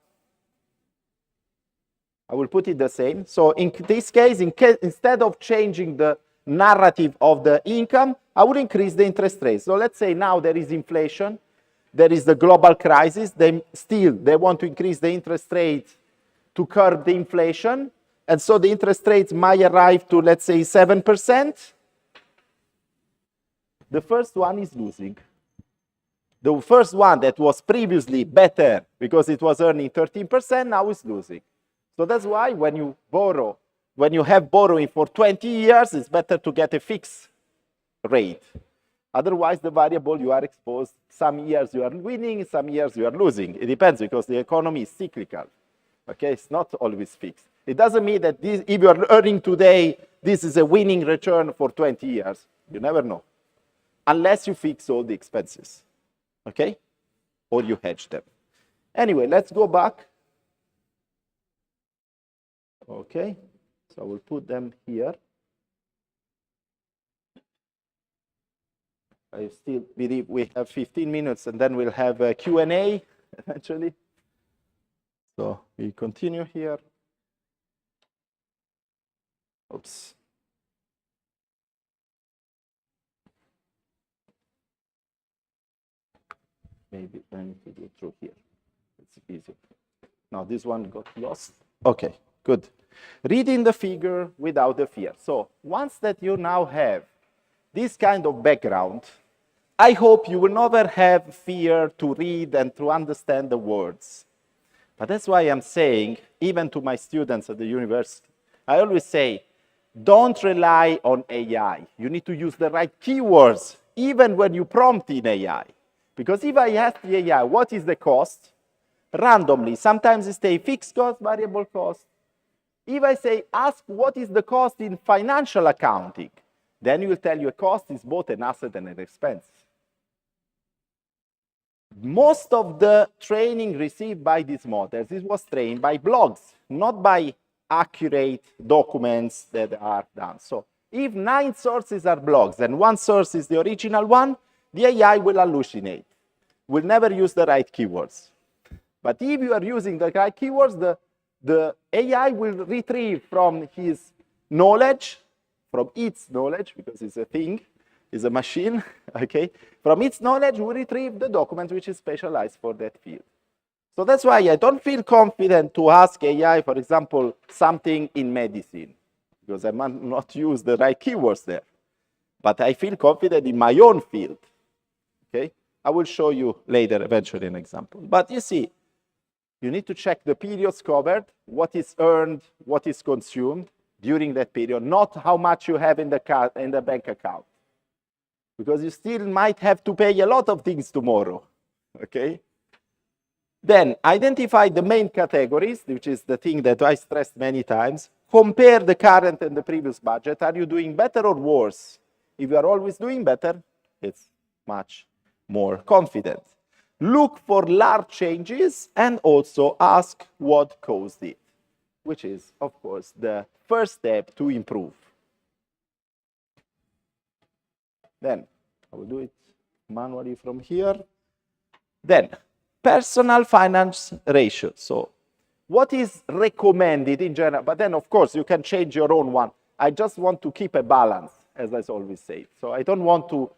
[SPEAKER 1] I will put it the same. So in this case, instead of changing the narrative of the income, I would increase the interest rate. So let's say now there is inflation, there is the global crisis. They want to increase the interest rate to curb the inflation. And so the interest rates might arrive to, let's say, 7%. The first one is losing. The first one that was previously better because it was earning 13%, now is losing. So that's why when you borrow, when you have borrowing for 20 years, it's better to get a fixed rate. Otherwise, the variable you are exposed, some years you are winning, some years you are losing. It depends because the economy is cyclical. Okay, it's not always fixed. It doesn't mean that this, if you are earning today, this is a winning return for 20 years. You never know. Unless you fix all the expenses. Okay? Or you hedge them. Anyway, let's go back. Okay, so I will put them here. I still believe we have 15 minutes and then we'll have a Q&A eventually. So we continue here. Oops. Maybe I need to go through here. It's easier. Now this one got lost. Okay, good. Reading the figure without the fear. So once that you now have this kind of background, I hope you will never have fear to read and to understand the words. But that's why I'm saying, even to my students at the university, I always say, don't rely on AI. You need to use the right keywords, even when you prompt in AI. Because if I ask the AI, what is the cost? Randomly, sometimes it's a fixed cost, variable cost. If I say, ask what is the cost in financial accounting, then it will tell you a cost is both an asset and an expense. Most of the training received by these models, this was trained by blogs, not by accurate documents that are done. So if 9 sources are blogs and 1 source is the original one, the AI will hallucinate, will never use the right keywords. But if you are using the right keywords, the AI will retrieve from his knowledge, from its knowledge, because it's a thing, it's a machine, okay? From its knowledge, we retrieve the document which is specialized for that field. So that's why I don't feel confident to ask AI, for example, something in medicine, because I might not use the right keywords there. But I feel confident in my own field, okay? I will show you later, eventually, an example. But you see, you need to check the periods covered, what is earned, what is consumed during that period, not how much you have in the bank account. Because you still might have to pay a lot of things tomorrow, okay? Then identify the main categories, which is the thing that I stressed many times. Compare the current and the previous budget. Are you doing better or worse? If you are always doing better, it's much more confident. Look for large changes and also ask what caused it, which is, of course, the first step to improve. Then I will do it manually from here. Then personal finance ratio. So what is recommended in general, but then of course you can change your own one. I just want to keep a balance, as I always say. So I don't want to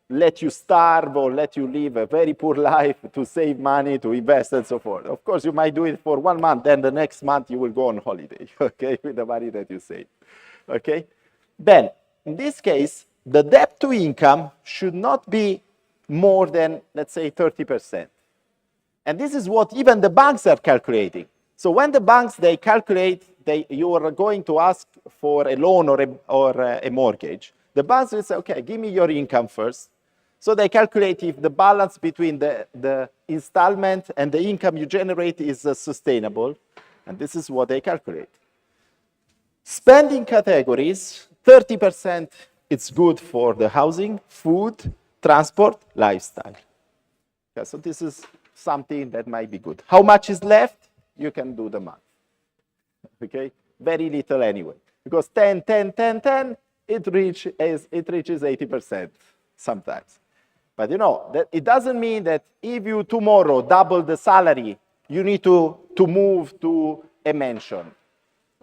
[SPEAKER 1] let you starve or let you live a very poor life to save money, to invest and so forth. Of course, you might do it for 1 month, then the next month you will go on holiday, okay, with the money that you save, okay? Then, in this case, the debt to income should not be more than, let's say, 30%. And this is what even the banks are calculating. So when the banks, they calculate, you are going to ask for a loan or a mortgage, the banks will say, okay, give me your income first. So they calculate if the balance between the installment and the income you generate is sustainable. And this is what they calculate. Spending categories, 30% it's good for the housing, food, transport, lifestyle. Okay, so this is something that might be good. How much is left? You can do the math. Okay, very little anyway. Because 10, 10, 10, 10, it reaches 80% sometimes. But you know, that it doesn't mean that if you tomorrow double the salary, you need to move to a mansion.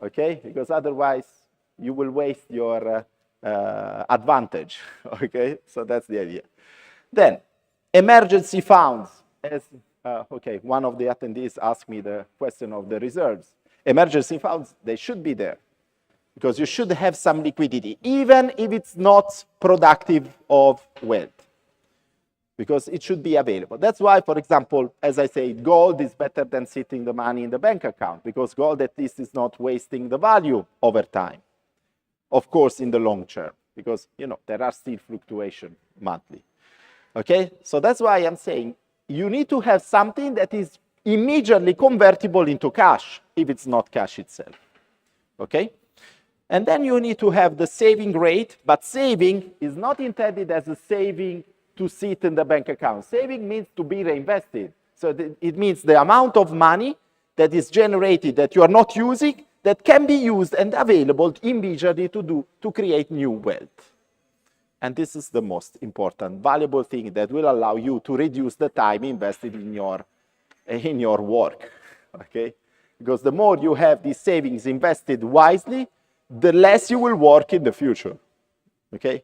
[SPEAKER 1] Okay, because otherwise you will waste your advantage. Okay, so that's the idea. Then, emergency funds. As okay, one of the attendees asked me the question of the reserves. Emergency funds, they should be there because you should have some liquidity, even if it's not productive of wealth, because it should be available. That's why, for example, as I say, gold is better than sitting the money in the bank account, because gold at least is not wasting the value over time. Of course, in the long term, because you know there are still fluctuations monthly. Okay, so that's why I'm saying you need to have something that is immediately convertible into cash if it's not cash itself. Okay, and then you need to have the saving rate, but saving is not intended as a saving to sit in the bank account. Saving means to be reinvested. So it means the amount of money that is generated that you are not using that can be used and available immediately to create new wealth. And this is the most important, valuable thing that will allow you to reduce the time invested in your work, okay? Because the more you have these savings invested wisely, the less you will work in the future, okay?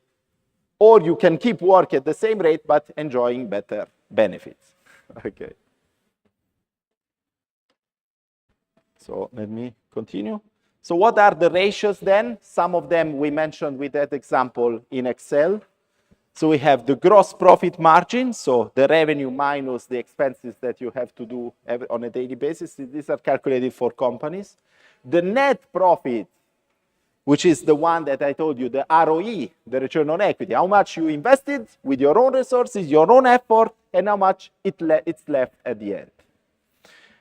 [SPEAKER 1] Or you can keep work at the same rate, but enjoying better benefits, okay? So let me continue. So what are the ratios then? Some of them we mentioned with that example in Excel. So we have the gross profit margin, so the revenue minus the expenses that you have to do on a daily basis. These are calculated for companies. The net profit, which is the one that I told you, the ROE, the return on equity, how much you invested with your own resources, your own effort, and how much it's left at the end.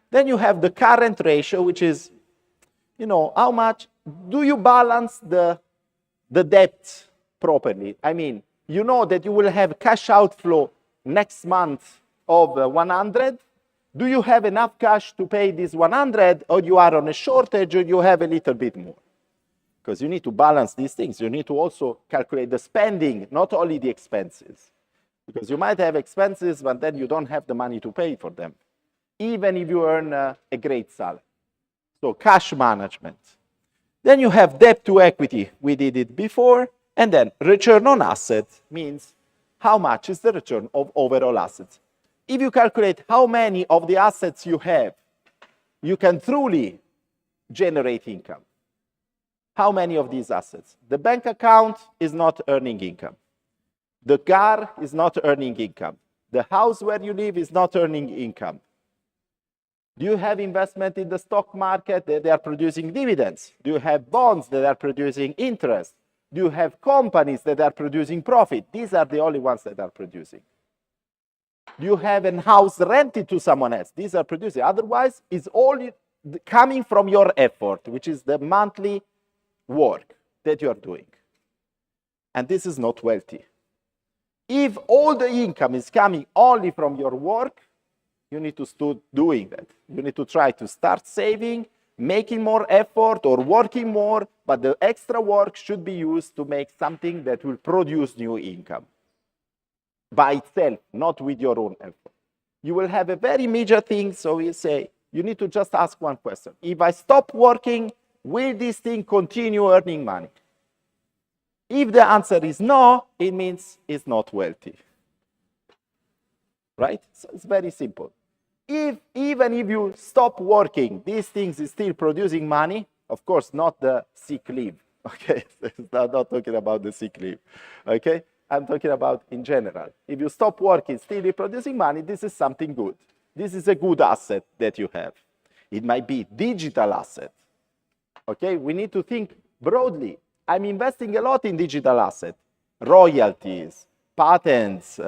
[SPEAKER 1] Then you have the current ratio, which is, you know, how much do you balance the debt properly? I mean, you know that you will have cash outflow next month of 100. Do you have enough cash to pay this 100, or you are on a shortage, or you have a little bit more? Because you need to balance these things. You need to also calculate the spending, not only the expenses. Because you might have expenses, but then you don't have the money to pay for them, even if you earn a great salary. So cash management. Then you have debt to equity. We did it before. And then return on assets means how much is the return of overall assets. If you calculate how many of the assets you have, you can truly generate income. How many of these assets? The bank account is not earning income. The car is not earning income. The house where you live is not earning income. Do you have investment in the stock market that they are producing dividends? Do you have bonds that are producing interest? Do you have companies that are producing profit? These are the only ones that are producing. Do you have a house rented to someone else? These are producing. Otherwise, it's all coming from your effort, which is the monthly work that you are doing. And this is not wealthy. If all the income is coming only from your work, you need to start doing that. You need to try to start saving, making more effort or working more, but the extra work should be used to make something that will produce new income by itself, not with your own effort. You will have a very major thing, so we say You need to just ask one question. If I stop working, will this thing continue earning money? If the answer is no, it means it's not wealthy. Right? So it's very simple. Even if you stop working, these things is still producing money. Of course, not the sick leave. Okay, I'm not talking about the sick leave. Okay, I'm talking about in general. If you stop working, still producing money, this is something good. This is a good asset that you have. It might be digital asset. Okay, we need to think broadly. I'm investing a lot in digital assets, royalties, patents,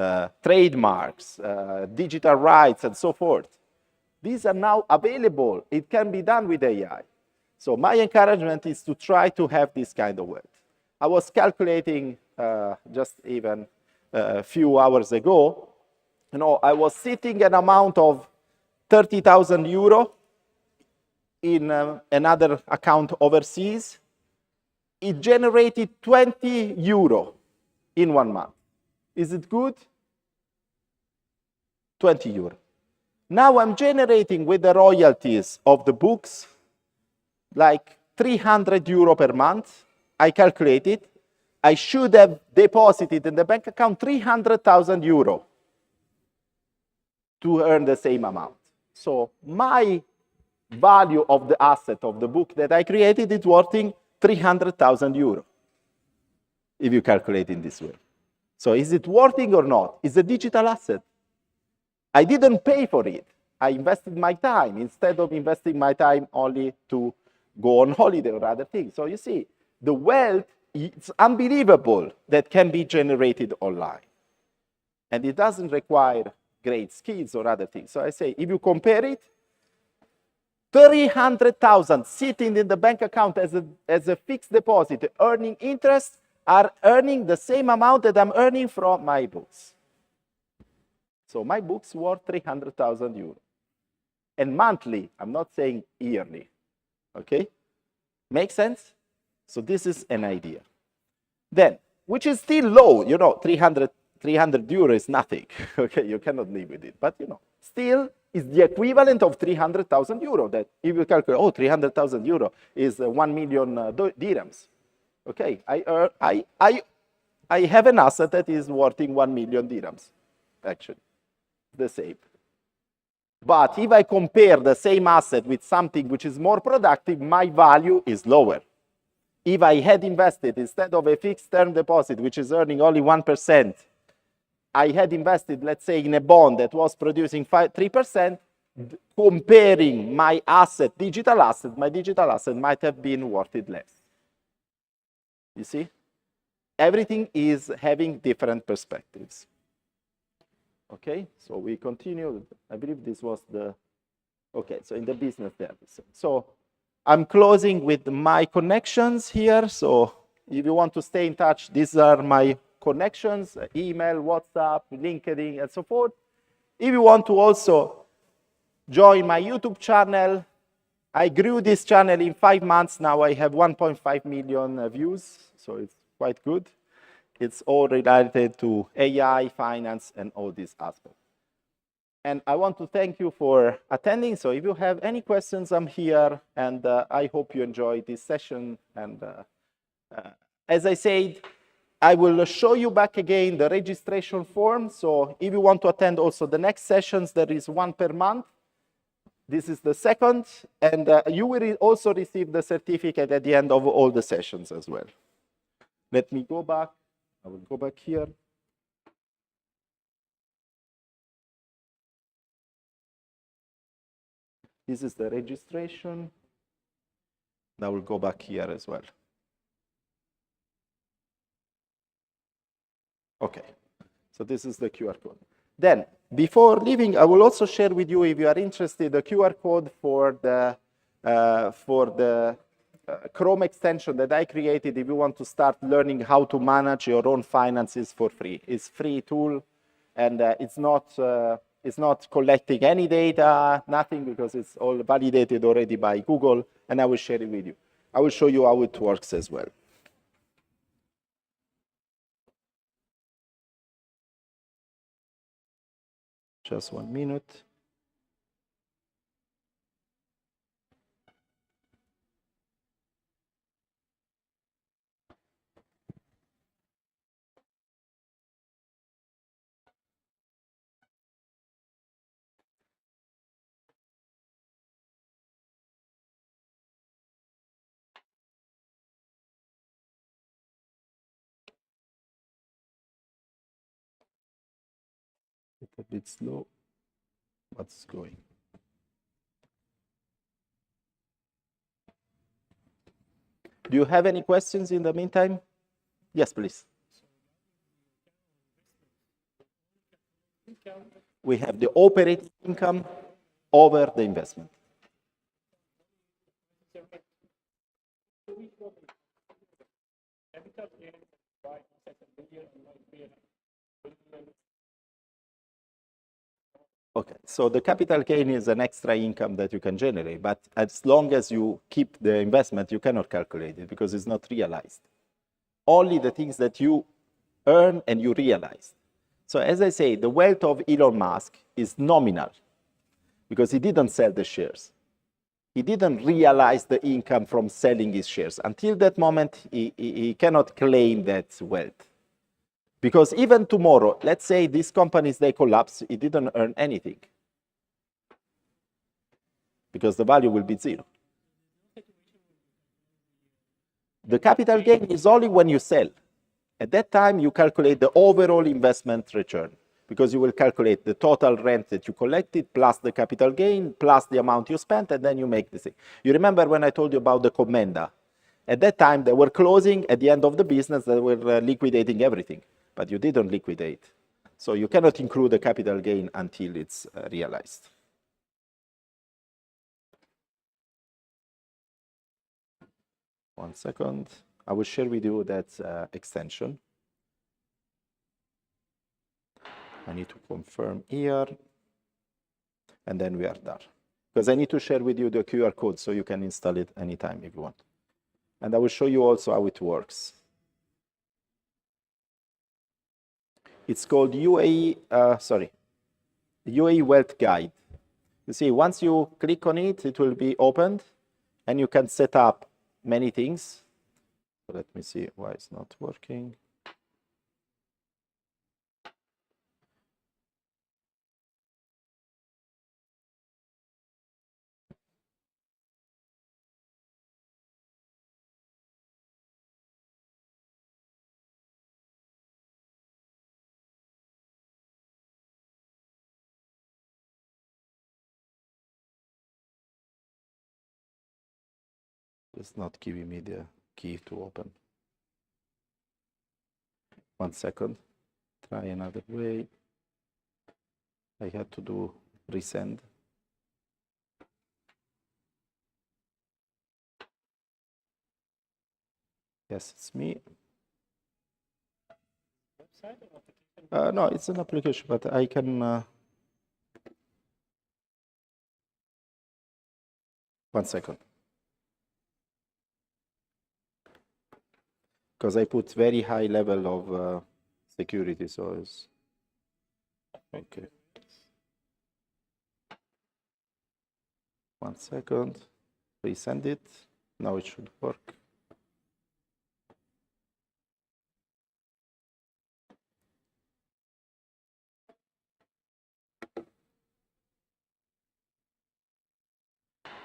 [SPEAKER 1] trademarks, digital rights, and so forth. These are now available. It can be done with AI. So my encouragement is to try to have this kind of wealth. I was calculating just even a few hours ago. I was sitting an amount of 30,000 euro in another account overseas. It generated 20 euro in 1 month. Is it good? 20 euro. Now I'm generating with the royalties of the books like 300 euro per month. I calculated. I should have deposited in the bank account 300,000 euro to earn the same amount. So my value of the asset of the book that I created is worth 300,000 euro if you calculate in this way. So is it worth it or not? It's a digital asset. I didn't pay for it. I invested my time instead of investing my time only to go on holiday or other things. So you see, the wealth, it's unbelievable that can be generated online. And it doesn't require great skills or other things. So I say, if you compare it, 300,000 sitting in the bank account as a fixed deposit, earning interest, are earning the same amount that I'm earning from my books. So my books worth 300,000 euros. And monthly, I'm not saying yearly. Okay? Make sense? So this is an idea. Then, which is still low, 300 euro is nothing. Okay, you cannot live with it. But, still is the equivalent of 300,000 euro. That if you calculate, 300,000 euro is 1 million dirhams. Okay, I have an asset that is worth 1 million dirhams, actually, the same. But if I compare the same asset with something which is more productive, my value is lower. If I had invested, instead of a fixed term deposit, which is earning only 1%, I had invested, let's say, in a bond that was producing 3%, comparing my asset, my digital asset might have been worth it less. You see? Everything is having different perspectives. Okay, so we continue. I believe this was okay, so in the business there. So I'm closing with my connections here. So if you want to stay in touch, these are my connections, email, WhatsApp, LinkedIn, and so forth. If you want to also join my YouTube channel, I grew this channel in 5 months. Now I have 1.5 million views, so it's quite good. It's all related to AI, finance, and all these aspects. And I want to thank you for attending. So if you have any questions, I'm here, and I hope you enjoyed this session. And as I said, I will show you back again the registration form. So if you want to attend also the next sessions, there is one per month. This is the second, and you will also receive the certificate at the end of all the sessions as well. Let me go back. I will go back here. This is the registration. I will go back here as well. Okay, so this is the QR code. Then, before leaving, I will also share with you, if you are interested, the QR code for the Chrome extension that I created if you want to start learning how to manage your own finances for free. It's a free tool, and it's not collecting any data, nothing, because it's all validated already by Google, and I will share it with you. I will show you how it works as well. Just 1 minute. A bit slow. What's going? Do you have any questions in the meantime? Yes, please. We have the operating income over the investment. Okay, so the capital gain is an extra income that you can generate, but as long as you keep the investment, you cannot calculate it because it's not realized. Only the things that you earn and you realize. So as I say, the wealth of Elon Musk is nominal because he didn't sell the shares. He didn't realize the income from selling his shares. Until that moment, he cannot claim that wealth. Because even tomorrow, let's say these companies, they collapse, he didn't earn anything. Because the value will be zero. The capital gain is only when you sell. At that time, you calculate the overall investment return because you will calculate the total rent that you collected plus the capital gain plus the amount you spent, and then you make the thing. You remember when I told you about the commenda? At that time, they were closing. At the end of the business, they were liquidating everything, but you didn't liquidate. So you cannot include the capital gain until it's realized. One second. I will share with you that extension. I need to confirm here, and then we are done. Because I need to share with you the QR code so you can install it anytime if you want. And I will show you also how it works. It's called UAE Wealth Guide. You see, once you click on it, it will be opened, and you can set up many things. Let me see why it's not working. It's not giving me the key to open. 1 second. Try another way. I had to do resend. Yes, it's me. No, it's an application, but I can. 1 second. Because I put very high level of security, so it's okay. 1 second. Resend it. Now it should work.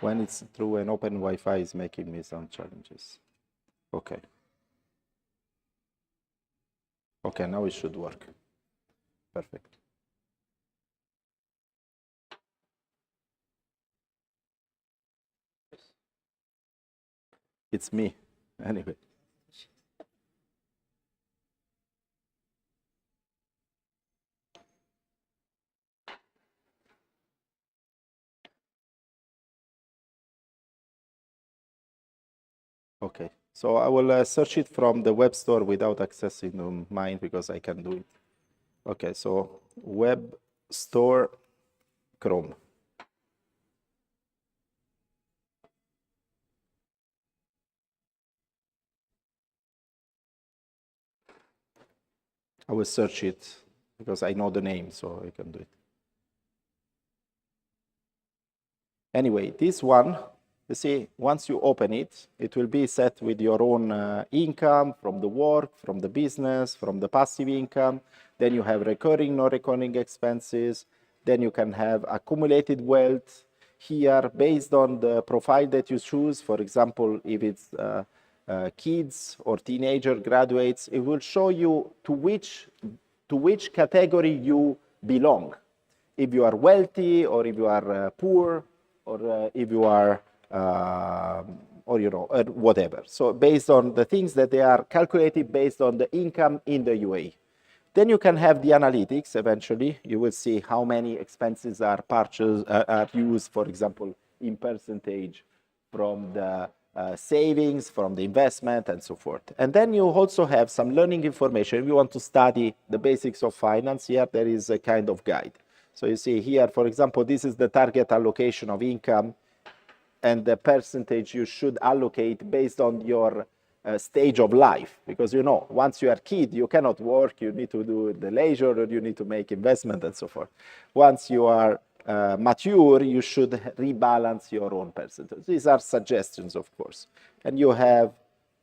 [SPEAKER 1] When it's through an open Wi-Fi, is making me some challenges. Okay. Okay, now it should work. Perfect. It's me, anyway. Okay, so I will search it from the web store without accessing mine because I can do it. Okay, so web store Chrome. I will search it because I know the name, so I can do it. Anyway, this one, you see, once you open it, it will be set with your own income from the work, from the business, from the passive income. Then you have recurring, non-recurring expenses. Then you can have accumulated wealth here based on the profile that you choose. For example, if it's kids or teenager graduates, it will show you to which category you belong. if you are wealthy or if you are poor or if you are or whatever. So based on the things that they are calculated based on the income in the UAE. Then you can have the analytics. Eventually, you will see how many expenses are purchased, are used, for example, in percentage from the savings, from the investment, and so forth. And then you also have some learning information. If you want to study the basics of finance, here there is a kind of guide. So you see here, for example, this is the target allocation of income and the percentage you should allocate based on your stage of life. Because, once you are a kid, you cannot work, you need to do the leisure, or you need to make investment and so forth. Once you are mature, you should rebalance your own percentage. These are suggestions, of course. And you have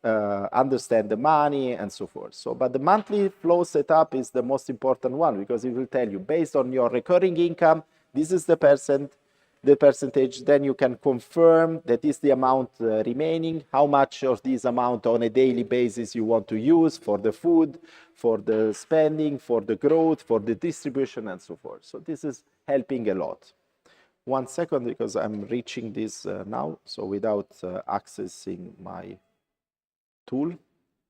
[SPEAKER 1] understand the money and so forth. So, but the monthly flow setup is the most important one, because it will tell you based on your recurring income, this is the percentage, then you can confirm that is the amount remaining, how much of this amount on a daily basis you want to use for the food, for the spending, for the growth, for the distribution, and so forth. So this is helping a lot. 1 second, because I'm reaching this now, so without accessing my tool.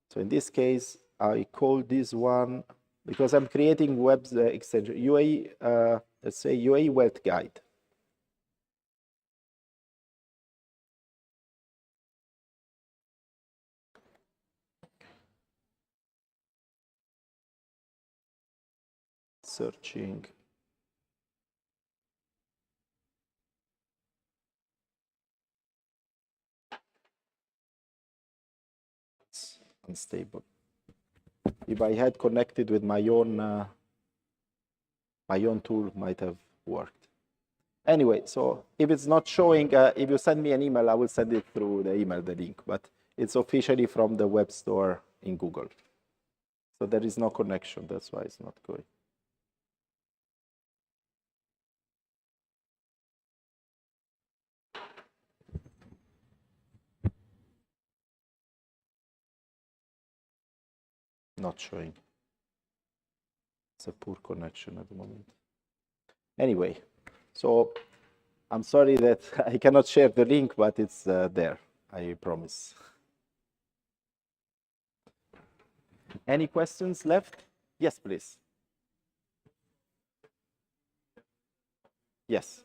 [SPEAKER 1] So in this case, I call this one, because I'm creating web extension, UAE, let's say UAE Wealth Guide. Searching. It's unstable. If I had connected with my own tool, might have worked. Anyway, so if it's not showing, if you send me an email, I will send it through the email, the link, but it's officially from the web store in Google. So there is no connection, that's why it's not going. Not showing. It's a poor connection at the moment. Anyway, so I'm sorry that I cannot share the link, but it's there, I promise. Any questions left? Yes, please. Yes.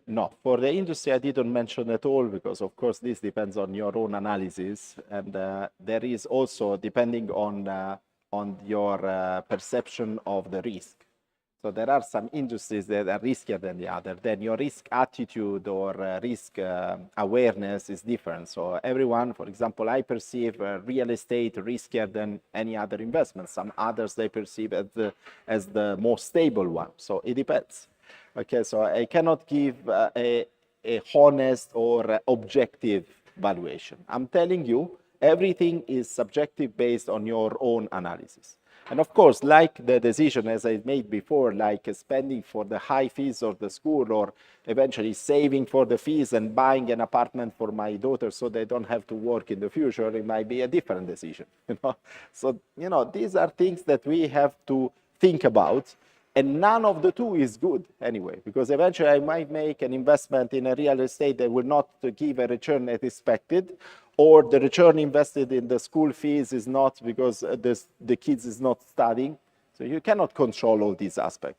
[SPEAKER 1] No, for the industry, I didn't mention at all, because of course this depends on your own analysis, and there is also depending on your perception of the risk. So there are some industries that are riskier than the other. Then your risk attitude or risk awareness is different. So everyone, for example, I perceive real estate riskier than any other investment. Some others they perceive as the most stable one. So it depends. Okay, so I cannot give a honest or objective valuation. I'm telling you, everything is subjective based on your own analysis. And of course, like the decision, as I made before, like spending for the high fees of the school, or eventually saving for the fees and buying an apartment for my daughter so they don't have to work in the future, it might be a different decision. So, these are things that we have to think about. And none of the two is good anyway, because eventually I might make an investment in a real estate that will not give a return as expected, or the return invested in the school fees is not because the kids is not studying. So you cannot control all these aspects.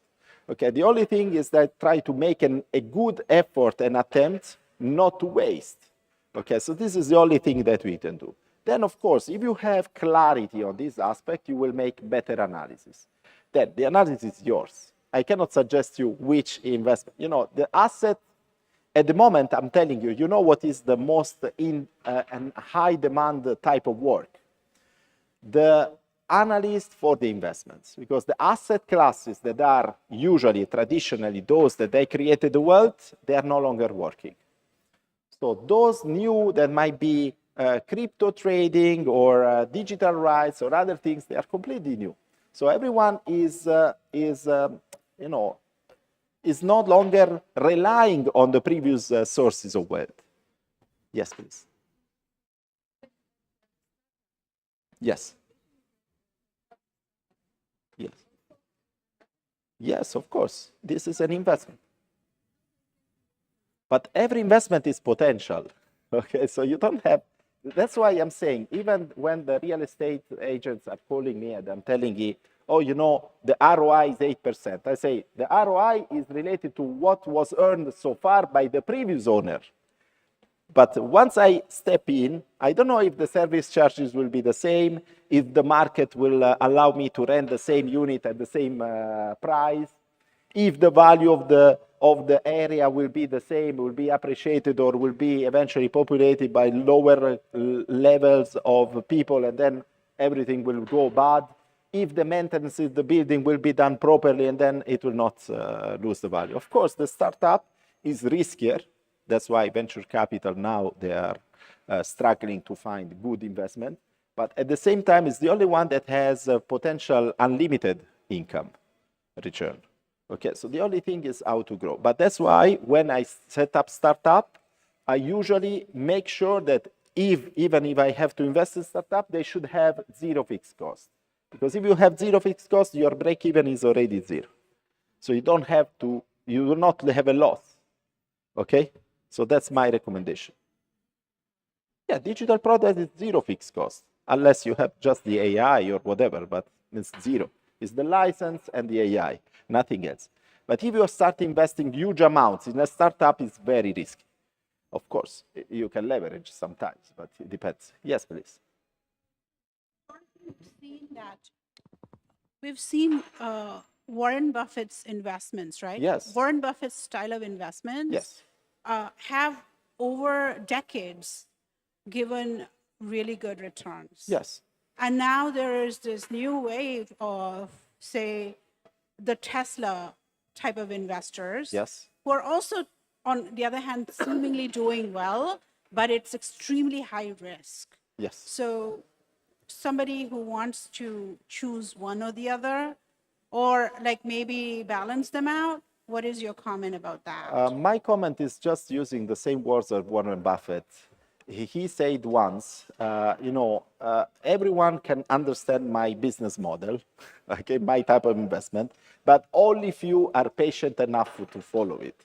[SPEAKER 1] Okay, the only thing is that try to make a good effort and attempt not to waste. Okay, so this is the only thing that we can do. Then, of course, if you have clarity on this aspect, you will make better analysis. Then the analysis is yours. I cannot suggest you which investment. The asset at the moment, I'm telling you, what is the most in and high demand type of work? The analyst for the investments, because the asset classes that are usually traditionally those that they created the wealth, they are no longer working. So those new that might be crypto trading or digital rights or other things, they are completely new. So everyone is no longer relying on the previous sources of wealth. Yes, please. Yes. Yes. Yes, of course. This is an investment. But every investment is potential. Okay, so you don't have, that's why I'm saying, even when the real estate agents are calling me and I'm telling you, oh, you know, the ROI is 8%. I say the ROI is related to what was earned so far by the previous owner. But once I step in, I don't know if the service charges will be the same, if the market will allow me to rent the same unit at the same price, if the value of the area will be the same, will be appreciated, or will be eventually populated by lower levels of people, and then everything will go bad. If the maintenance of the building will be done properly, and then it will not lose the value. Of course, the startup is riskier. That's why venture capital now, they are struggling to find good investment. But at the same time, it's the only one that has a potential unlimited income return. Okay, so the only thing is how to grow. But that's why when I set up startup, I usually make sure that even if I have to invest in startup, they should have zero fixed cost. Because if you have zero fixed cost, your break even is already zero. So you don't have to, you will not have a loss. Okay, so that's my recommendation. Yeah, digital product is zero fixed cost, unless you have just the AI or whatever, but it's zero. It's the license and the AI, nothing else. But if you start investing huge amounts in a startup, it's very risky. Of course, you can leverage sometimes, but it depends. Yes, please.
[SPEAKER 3] We've seen Warren Buffett's investments, right?
[SPEAKER 1] Yes.
[SPEAKER 3] Warren Buffett's style of investments
[SPEAKER 1] Yes.
[SPEAKER 3] have over decades given really good returns.
[SPEAKER 1] Yes.
[SPEAKER 3] And now there is this new wave of, say, the Tesla type of investors
[SPEAKER 1] Yes.
[SPEAKER 3] who are also, on the other hand, seemingly doing well, but it's extremely high risk.
[SPEAKER 1] Yes.
[SPEAKER 3] So somebody who wants to choose one or the other, or like maybe balance them out, what is your comment about that?
[SPEAKER 1] My comment is just using the same words of Warren Buffett. He said once, everyone can understand my business model, okay, my type of investment, but only few are patient enough to follow it.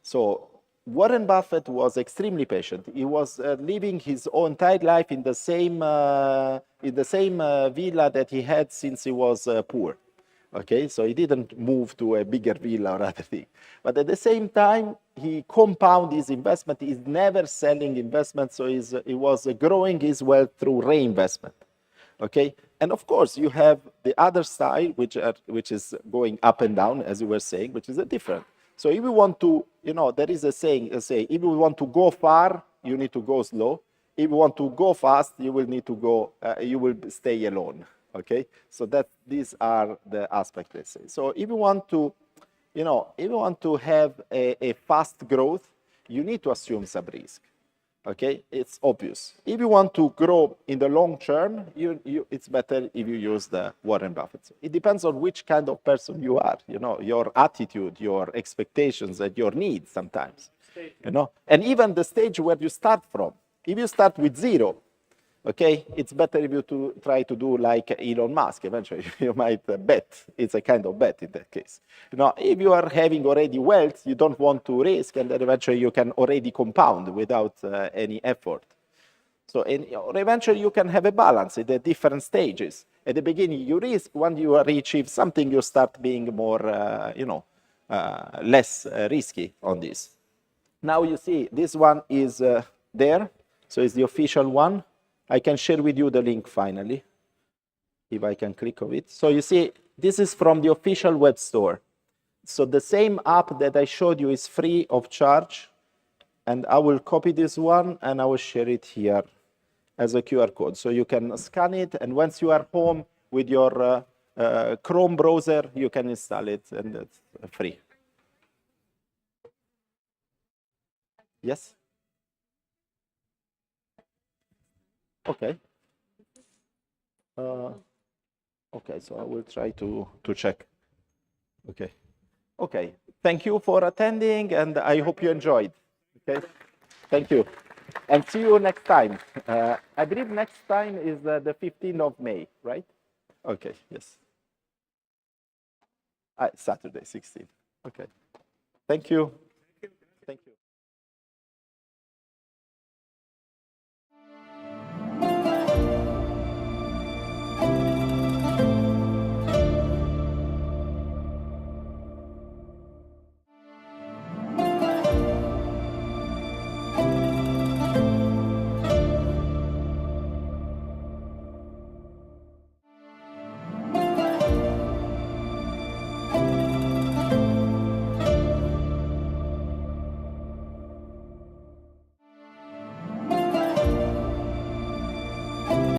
[SPEAKER 1] So Warren Buffett was extremely patient. He was living his entire life in the same villa that he had since he was poor. Okay, so he didn't move to a bigger villa or other thing. But at the same time, he compound his investment. He's never selling investment, so he was growing his wealth through reinvestment. Okay, and of course you have the other side, which is going up and down, as you were saying, which is a different. So if you want to, there is a saying, if you want to go far, you need to go slow. If you want to go fast, you will need to go, you will stay alone. Okay, so these are the aspects, let's say. So if you want to, if you want to have a fast growth, you need to assume some risk. Okay, it's obvious. If you want to grow in the long term, it's better if you use the Warren Buffett. It depends on which kind of person you are, your attitude, your expectations, and your needs sometimes, and even the stage where you start from. If you start with zero, okay, it's better if you try to do like Elon Musk. Eventually, you might bet. It's a kind of bet in that case. If you are having already wealth, you don't want to risk, and then eventually you can already compound without any effort. So eventually you can have a balance at the different stages. At the beginning, you risk. When you achieve something, you start being more, less risky on this. Now you see, this one is there. So it's the official one. I can share with you the link finally, if I can click on it. So you see, this is from the official web store. So the same app that I showed you is free of charge. And I will copy this one and I will share it here as a QR code. So you can scan it, and once you are home with your Chrome browser, you can install it, and it's free. Yes? Okay. Okay, so I will try to check. Okay. Okay. Thank you for attending, and I hope you enjoyed. Okay. Thank you. And see you next time. I believe next time is the 15th of May, right? Okay, yes. Saturday, 16th. Okay. Thank you.